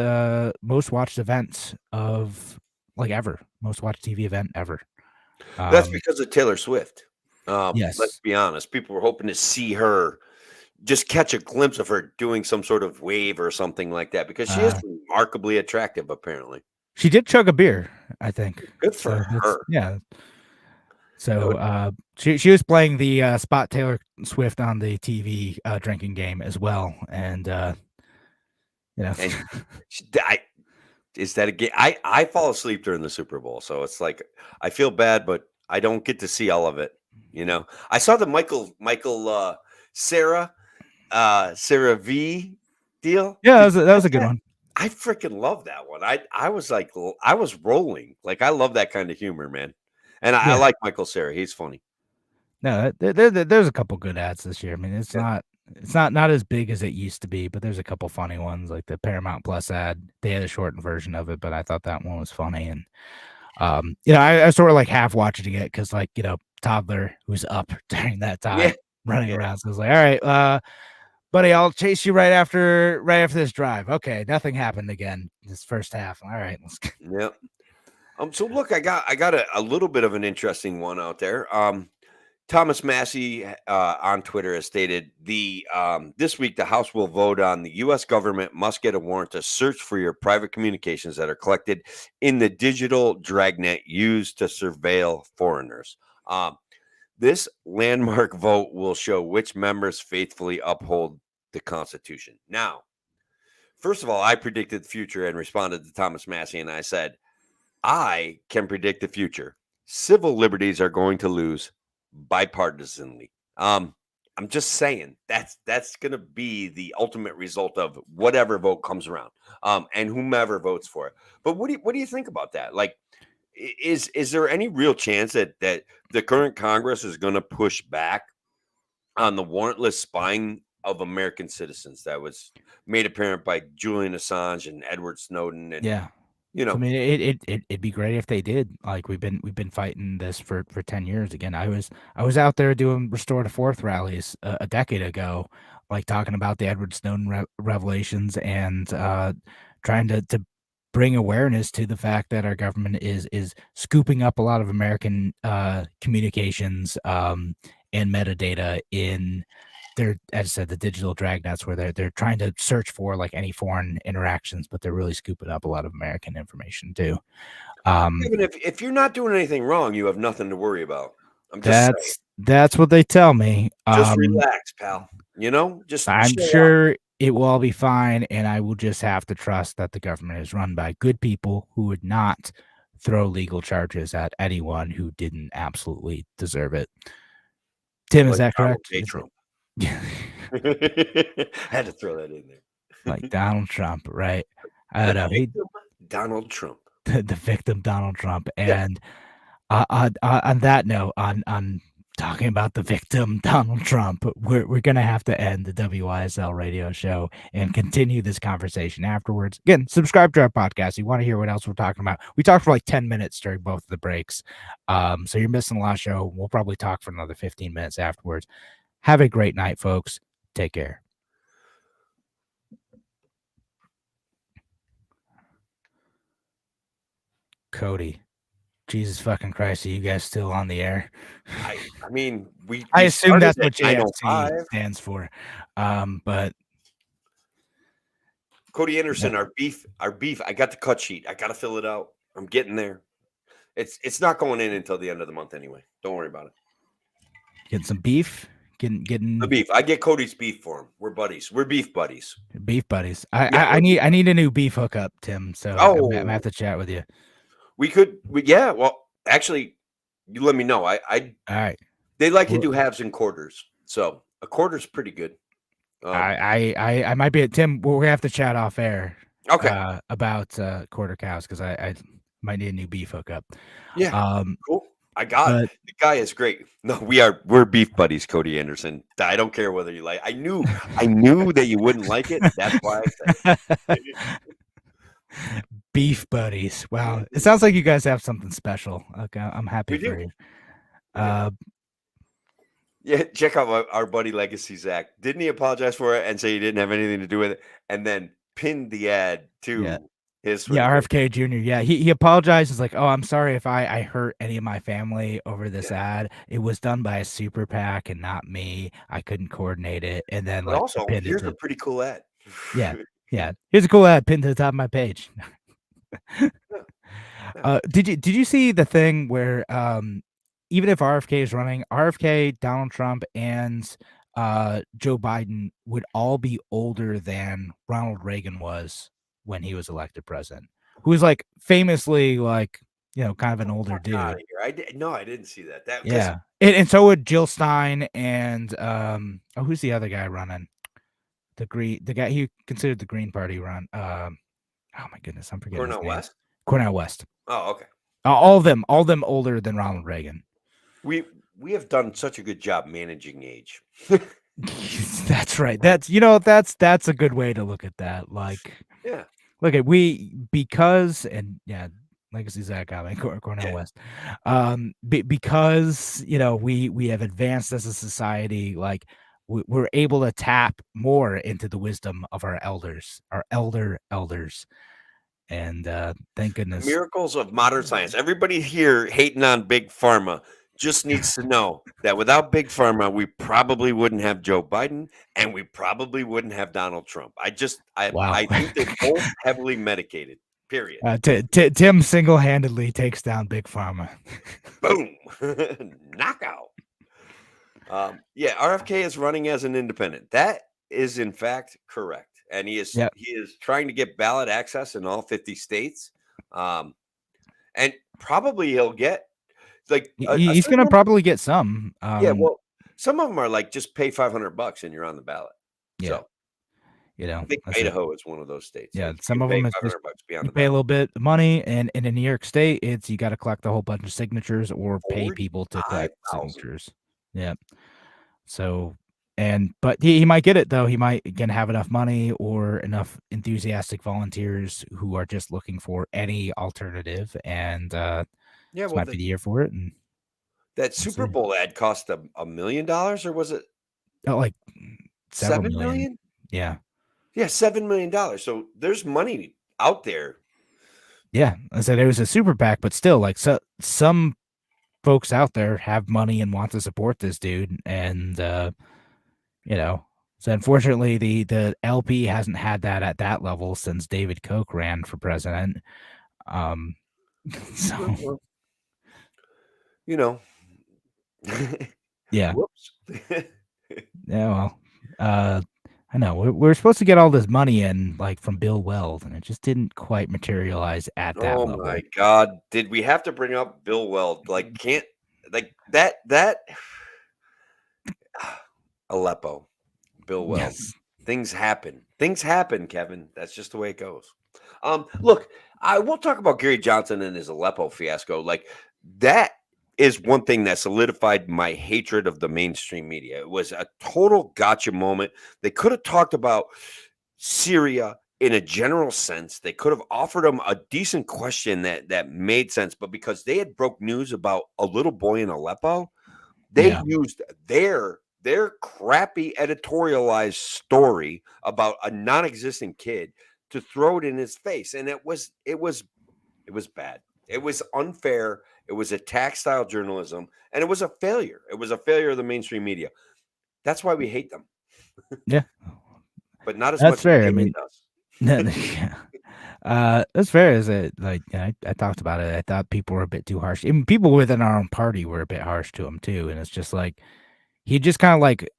most watched event of like ever, most watched TV event ever. That's because of Taylor Swift. Let's Yes. be honest. People were hoping to see her, just catch a glimpse of her doing some sort of wave or something like that, because she is remarkably attractive, apparently. She did chug a beer, I think. Good for her. Yeah. So she was playing the spot Taylor Swift on the TV drinking game as well, and you know, And is that a game? I fall asleep during the Super Bowl, so it's like I feel bad, but I don't get to see all of it. I saw the Michael Sarah V deal. yeah, that was a good one. I freaking love that one. I was like, I was rolling. Like, I love that kind of humor, man. And I Yeah. like Michael Cera. He's funny. No, there's a couple good ads this year. I mean, it's not as big as it used to be, but there's a couple funny ones, like the Paramount Plus ad. They had a shortened version of it, but I thought that one was funny. And I sort of like half watching it because, like, toddler who's up during that time running around. So I was like, all right, buddy, I'll chase you right after this drive. Okay, nothing happened again this first half. All right, let's go. Yeah. So look, I got a little bit of an interesting one out there. Thomas Massey on Twitter has stated this week the House will vote on the U.S. government must get a warrant to search for your private communications that are collected in the digital dragnet used to surveil foreigners. This landmark vote will show which members faithfully uphold the Constitution. Now, first of all, I predicted the future and responded to Thomas Massey, and I said, I can predict the future. Civil liberties are going to lose bipartisanly. I'm just saying that's going to be the ultimate result of whatever vote comes around, and whomever votes for it. But what do you think about that? Like, is there any real chance that the current Congress is going to push back on the warrantless spying of American citizens that was made apparent by Julian Assange and Edward Snowden? And Yeah. So, I mean, it'd be great if they did. Like, we've been fighting this for 10 years. Again, I was out there doing Restore to Fourth rallies a decade ago, like talking about the Edward Snowden revelations and trying to bring awareness to the fact that our government is scooping up a lot of American communications and metadata in their, as I said, the digital dragnets, where they're trying to search for like any foreign interactions, but they're really scooping up a lot of American information too. Even if you're not doing anything wrong, you have nothing to worry about. I'm just saying. That's what they tell me. Just relax, pal. Just I'm sure it will all be fine, and I will just have to trust that the government is run by good people who would not throw legal charges at anyone who didn't absolutely deserve it. Tim, is that correct? Trump. Had to throw that in there. Like Donald Trump, right? I don't know. Donald Trump. The victim Donald Trump. And on that note, on talking about the victim Donald Trump, we're gonna have to end the WYSL radio show and continue this conversation afterwards. Again, subscribe to our podcast. You want to hear what else we're talking about? We talked for like 10 minutes during both of the breaks. So you're missing the last show. We'll probably talk for another 15 minutes afterwards. Have a great night, folks. Take care. Cody, Jesus fucking Christ, are you guys still on the air? I mean, I assume that's what JFC stands for. But Cody Anderson, our beef. I got the cut sheet. I got to fill it out. I'm getting there. It's not going in until the end of the month anyway. Don't worry about it. Getting some beef. Getting the beef. I get Cody's beef for him. We're buddies. We're beef buddies. Beef buddies. I need a new beef hookup, Tim. So I'm gonna have to chat with you. We could. Well, actually, you let me know. All right. They like to Well, do halves and quarters, so a quarter's pretty good. I might be at Tim. We have to chat off air Okay, about quarter cows because I might need a new beef hookup. yeah, Um, cool. I got but the guy is great. No, we're beef buddies, Cody Anderson. I don't care whether you like. I knew that you wouldn't like it. That's why I said it. beef buddies. Wow, it sounds like you guys have something special. Okay, I'm happy We for do. you. Yeah. Yeah, check out our buddy Legacy Zach. Didn't he apologize for it and say he didn't have anything to do with it, and then pinned the ad Yeah. to his Yeah, Twitter page? RFK Jr. Yeah, he apologized. He's like, "Oh, I'm sorry if I hurt any of my family over this Yeah. ad. It was done by a super PAC and not me. I couldn't coordinate it." And then But like also, pinned it here's a to pretty cool ad. yeah, yeah. Here's a cool ad pinned to the top of my page. Yeah. Did you see the thing where even if RFK is running, RFK, Donald Trump, and Joe Biden would all be older than Ronald Reagan was when he was elected president, who was like famously like kind of an older Out dude. of here. No, I didn't see that. That because Yeah, and so would Jill Stein and who's the other guy running? The guy he considered the Green Party run. Oh my goodness, I'm forgetting his Cornel name. West. Cornel West. Oh, okay. All of them older than Ronald Reagan. We have done such a good job managing age. That's right. That's a good way to look at that. Like, Yeah. look at Legacy Zach Cornel Yeah. West. Because we have advanced as a society. Like, we're able to tap more into the wisdom of our elders, our elders, and thank goodness. Miracles of modern science. Everybody here hating on Big Pharma just needs to know that without Big Pharma, we probably wouldn't have Joe Biden and we probably wouldn't have Donald Trump. Wow. I think they're both heavily medicated. Period. Tim single-handedly takes down Big Pharma. Boom. Knockout. Yeah, RFK is running as an independent. That is in fact correct. And he is trying to get ballot access in all 50 states. And probably he'll get like he's going to probably get some. Yeah, well, some of them are like just pay $500 and you're on the ballot. Yeah. So, I think Idaho is one of those states. Yeah, Like, some you of pay them it's $500 just be on you the pay a ballot. little bit of money, and in New York State, it's you got to collect a whole bunch of signatures or pay people to collect 45,000. signatures. Yeah. So, but he might get it though. He might again have enough money or enough enthusiastic volunteers who are just looking for any alternative, and Yeah, this well, might be the year for it. And that Super see. Bowl ad cost $1 million, or was it like several 7 million. million? Yeah. Yeah, $7 million. So there's money out there. Yeah, I said it was a super PAC, but still, like some folks out there have money and want to support this dude, and so unfortunately the LP hasn't had that at that level since David Koch ran for president. So yeah. Whoops. Yeah, well, I know we're supposed to get all this money in like from Bill Weld, and it just didn't quite materialize at that level. Oh my God. Did we have to bring up Bill Weld? Like, can't like that Aleppo, Bill Weld. Yes. Things happen. Things happen, Kevin. That's just the way it goes. Look, I will talk about Gary Johnson and his Aleppo fiasco. Like, that is one thing that solidified my hatred of the mainstream media. It was a total gotcha moment. They could have talked about Syria in a general sense. They could have offered him a decent question that made sense, but because they had broke news about a little boy in Aleppo, they used their crappy editorialized story about a non-existent kid to throw it in his face, and it was bad. It was unfair. It was attack style journalism, and it was a failure. It was a failure of the mainstream media. That's why we hate them. Yeah, but not as that's much fair. as they I mean, hate us. that's fair. Is it like I talked about it? I thought people were a bit too harsh. Even people within our own party were a bit harsh to him too, and it's just like he just kind of like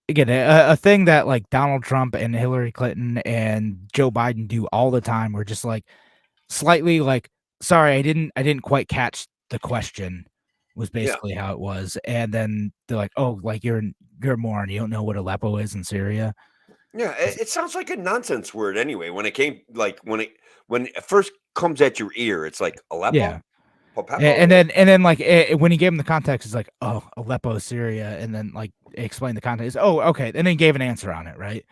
again a thing that like Donald Trump and Hillary Clinton and Joe Biden do all the time. We're just like slightly like, sorry, I didn't quite catch the question. was Yeah. basically how it was. And then they're like, "Oh, like you're a moron. You don't know what Aleppo is in Syria." Yeah, it sounds like a nonsense word anyway. When it came, like when it first comes at your ear, it's like Yeah. Aleppo, And Popepo. then like when he gave him the context, it's like, "Oh, Aleppo, Syria," and then like explained the context. Oh, okay. And then he gave an answer on it, right?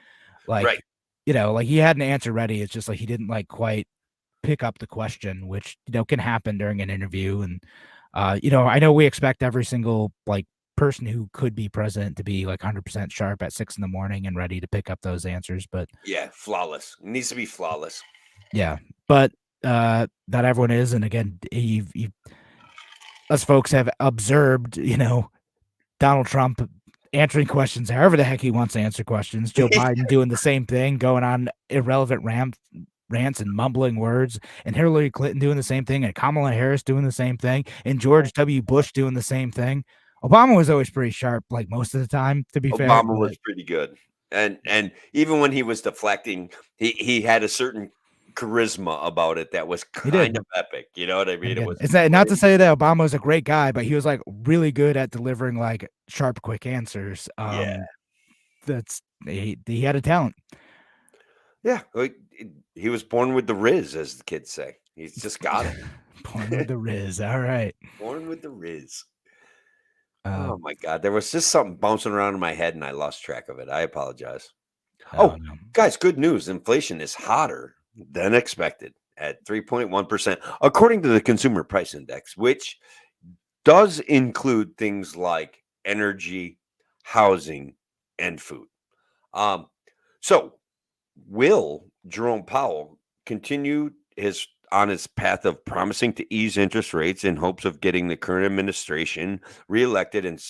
Like, Right. like he had an answer ready. It's just like he didn't like quite pick up the question, which can happen during an interview. And I know we expect every single like person who could be president to be like 100% sharp at 6 in the morning and ready to pick up those answers, but Yeah, flawless. It needs to be flawless. yeah, but not everyone is. And again, us folks have observed, Donald Trump answering questions however the heck he wants to answer questions. Joe Biden doing the same thing, going on irrelevant rants and mumbling words, and Hillary Clinton doing the same thing, and Kamala Harris doing the same thing, and George W. Bush doing the same thing. Obama was always pretty sharp, like most of the time, to be fair. Obama was pretty good, and even when he was deflecting, he had a certain charisma about it that was He did. kind of epic. You know what I mean? It Again, was it's not to say that Obama was a great guy, but he was like really good at delivering like sharp, quick answers. Yeah. That's he had a talent. Yeah, he was born with the Riz, as the kids say. He's just got it. Born with the Riz. All right. Born with the Riz. Oh my God, there was just something bouncing around in my head, and I lost track of it. I apologize. Oh, no. guys, good news. Inflation is hotter than expected at 3.1%, according to the Consumer Price Index, which does include things like energy, housing, and food. So will Jerome Powell continue on his path of promising to ease interest rates in hopes of getting the current administration reelected, and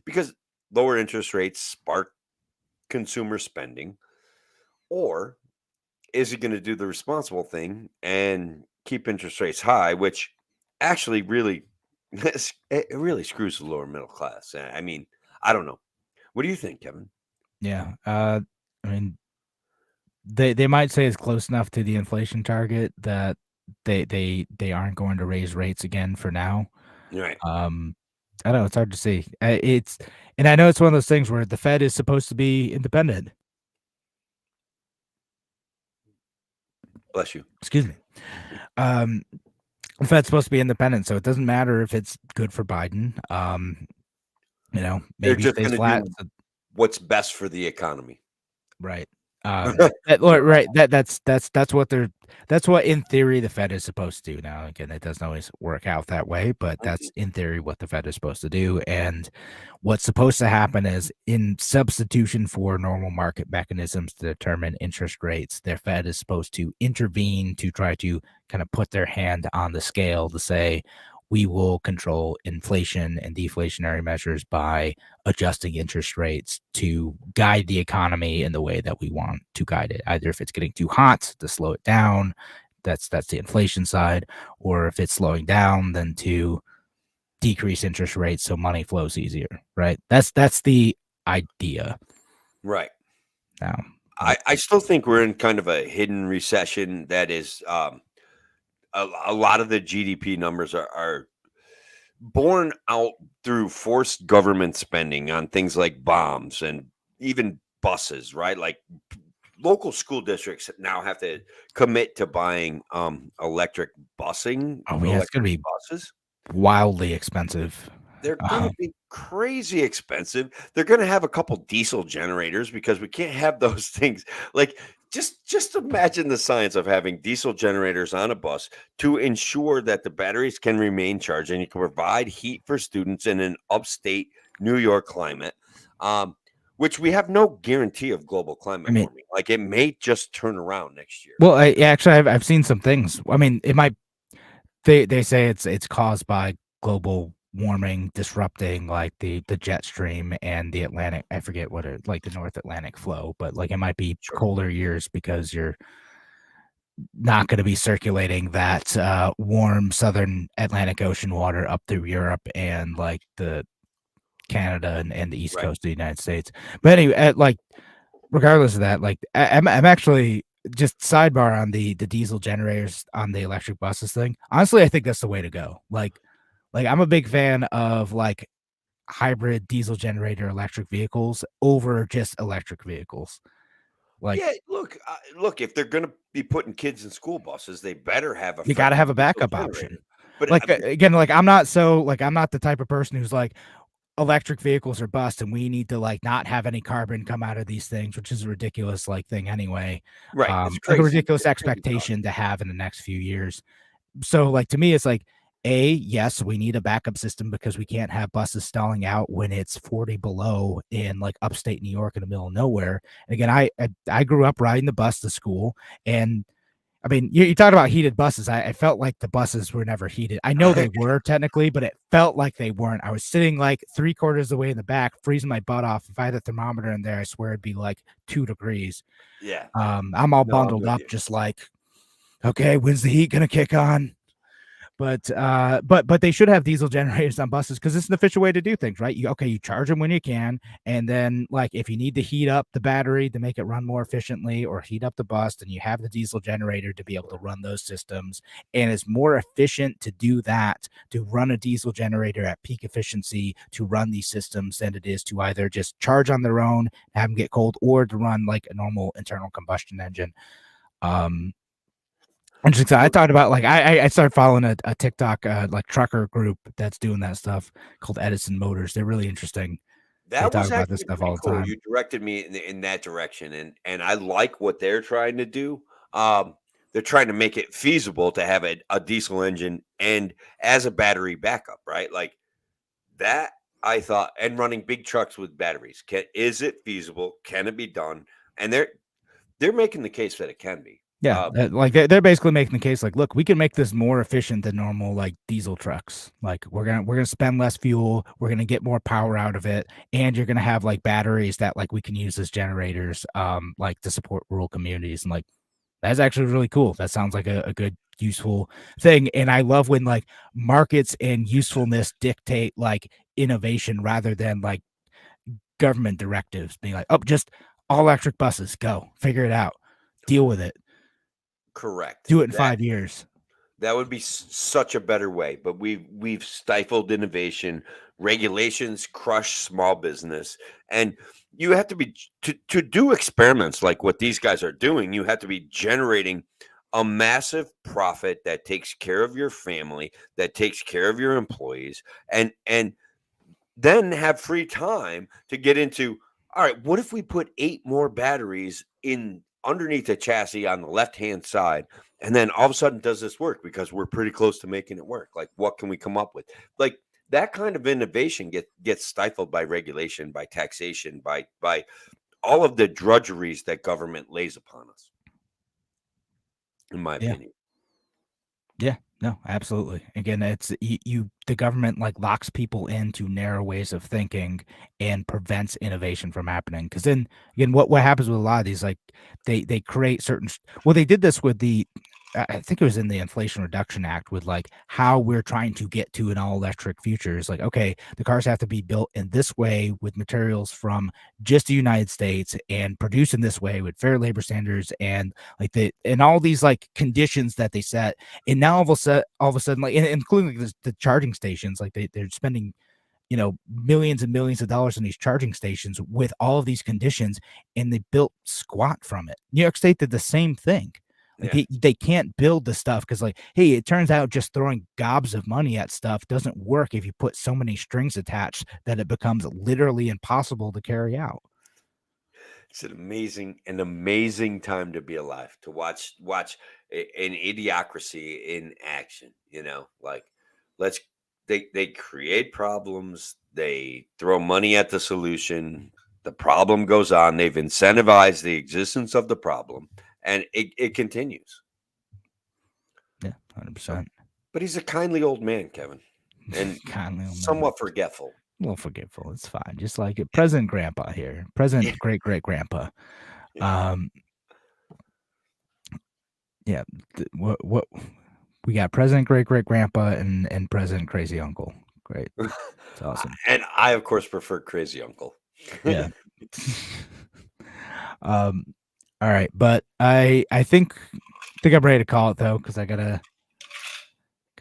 because lower interest rates spark consumer spending, or is he going to do the responsible thing and keep interest rates high, which actually really it really screws the lower middle class? I mean, I don't know. What do you think, Kevin? Yeah. I mean, they might say it's close enough to the inflation target that they aren't going to raise rates again for now. Right. I don't know. It's hard to see. And I know it's one of those things where the Fed is supposed to be independent. Bless you. Excuse me. The Fed's supposed to be independent, so it doesn't matter if it's good for Biden. They're Maybe just stays going to flat. do what's best for the economy. Right. Right. That's what in theory the Fed is supposed to do. Now, again, it doesn't always work out that way, but that's in theory what the Fed is supposed to do. And what's supposed to happen is, in substitution for normal market mechanisms to determine interest rates, their Fed is supposed to intervene to try to kind of put their hand on the scale to say, we will control inflation and deflationary measures by adjusting interest rates to guide the economy in the way that we want to guide it. Either if it's getting too hot, to slow it down, that's the inflation side, or if it's slowing down, then to decrease interest rates so money flows easier, right? That's the idea. Right. Now, I still think we're in kind of a hidden recession that is a lot of the GDP numbers are borne out through forced government spending on things like bombs and even buses, right? Like local school districts now have to commit to buying electric busing. oh yeah, it's gonna be buses. wildly expensive. They're going to be crazy expensive. They're going to have a couple diesel generators because we can't have those things. Like just imagine the science of having diesel generators on a bus to ensure that the batteries can remain charged and you can provide heat for students in an upstate New York climate, which we have no guarantee of global climate warming. Like it may just turn around next year. Well, I've seen some things. I mean, it might. They say it's caused by global warming disrupting like the jet stream and the Atlantic. I forget what it like the North Atlantic flow, but like it might be colder years because you're not going to be circulating that warm southern Atlantic Ocean water up through Europe and like the Canada and the East Coast of the United States. But anyway, like regardless of that, like I'm actually just sidebar on the diesel generators on the electric buses thing. Honestly, I think that's the way to go. Like Like, I'm a big fan of, like, hybrid diesel generator electric vehicles over just electric vehicles. Like, Yeah, look, if they're gonna be putting kids in school buses, they better have a you gotta friendly have a diesel backup option. generator. But, Like, again, like, I'm not the type of person who's like, electric vehicles are bust and we need to, like, not have any carbon come out of these things, which is a ridiculous, like, thing anyway. right, it's Like, a crazy. ridiculous It's crazy talk. expectation to have in the next few years. So, like, to me, it's like, yes, we need a backup system because we can't have buses stalling out when it's 40 below in, like, upstate New York in the middle of nowhere. And again, I grew up riding the bus to school, and I mean, you talked about heated buses. I felt like the buses were never heated. I know they were technically, but it felt like they weren't. I was sitting like 3/4 of the way in the back, freezing my butt off. If I had a thermometer in there, I swear it'd be like 2 degrees. Yeah. I'm all No, I'm bundled with up, you. just like, okay, when's the heat gonna kick on? But they should have diesel generators on buses because it's an efficient way to do things, right? You charge them when you can, and then like if you need to heat up the battery to make it run more efficiently or heat up the bus, then you have the diesel generator to be able to run those systems. And it's more efficient to do that, to run a diesel generator at peak efficiency to run these systems than it is to either just charge on their own, have them get cold, or to run like a normal internal combustion engine. Interesting. So I Well, talked about like I started following a TikTok like trucker group that's doing that stuff called Edison Motors. They're really interesting. They that talk was about this actually stuff pretty all the cool. time. You directed me in that direction, and I like what they're trying to do. They're trying to make it feasible to have a diesel engine and as a battery backup, right? Like that, I thought, and running big trucks with batteries. Is it feasible? Can it be done? And they're making the case that it can be. Yeah, like they're basically making the case like, look, we can make this more efficient than normal like diesel trucks. Like we're gonna spend less fuel, we're gonna get more power out of it, and you're gonna have like batteries that like we can use as generators, like to support rural communities. And like that's actually really cool. That sounds like a good useful thing. And I love when like markets and usefulness dictate like innovation rather than like government directives being like, oh, just all electric buses, go figure it out, deal with it, Correct. do it in That 5 years. that would be such a better way, but we've stifled innovation. Regulations crush small business, and you have to be to do experiments like what these guys are doing. You have to be generating a massive profit that takes care of your family, that takes care of your employees, and then have free time to get into, all right, what if we put 8 more batteries in underneath the chassis on the left hand side, and then all of a sudden does this work because we're pretty close to making it work? Like, what can we come up with? Like that kind of innovation gets stifled by regulation, by taxation, by all of the drudgeries that government lays upon us, in my Yeah. opinion. Yeah, no, absolutely. Again, it's the government like locks people into narrow ways of thinking and prevents innovation from happening. Because then again, what happens with a lot of these, like they create certain. Well, they did this with the. I think it was in the Inflation Reduction Act with like how we're trying to get to an all electric future. Is like, okay, the cars have to be built in this way with materials from just the United States and produced in this way with fair labor standards and like and all these like conditions that they set. And now all of a sudden, like including the charging stations, like they're spending, millions and millions of dollars on these charging stations with all of these conditions, and they built squat from it. New York State did the same thing. Like Yeah. they can't build the stuff because like, hey, it turns out just throwing gobs of money at stuff doesn't work if you put so many strings attached that it becomes literally impossible to carry out. It's an amazing time to be alive, to watch an idiocracy in action. Like let's they create problems, they throw money at the solution. The problem goes on. They've incentivized the existence of the problem, and it continues. Yeah, So, 100%. but he's a kindly old man, Kevin, and Kindly old man. somewhat forgetful. A little forgetful. It's fine. Just like it. President Grandpa here. President Great Great Grandpa. Yeah. Yeah. What we got President Great Great Grandpa and President Crazy Uncle. Great. It's awesome. And I, of course, prefer Crazy Uncle. Yeah. All right, but I think I'm ready to call it though, because I gotta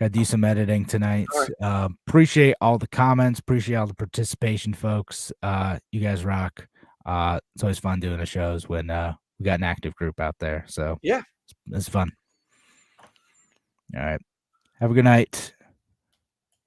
Got to do some editing tonight. All right. Appreciate all the comments. Appreciate all the participation, folks. You guys rock. It's always fun doing the shows when we got an active group out there. So Yeah. it's fun. All right. Have a good night.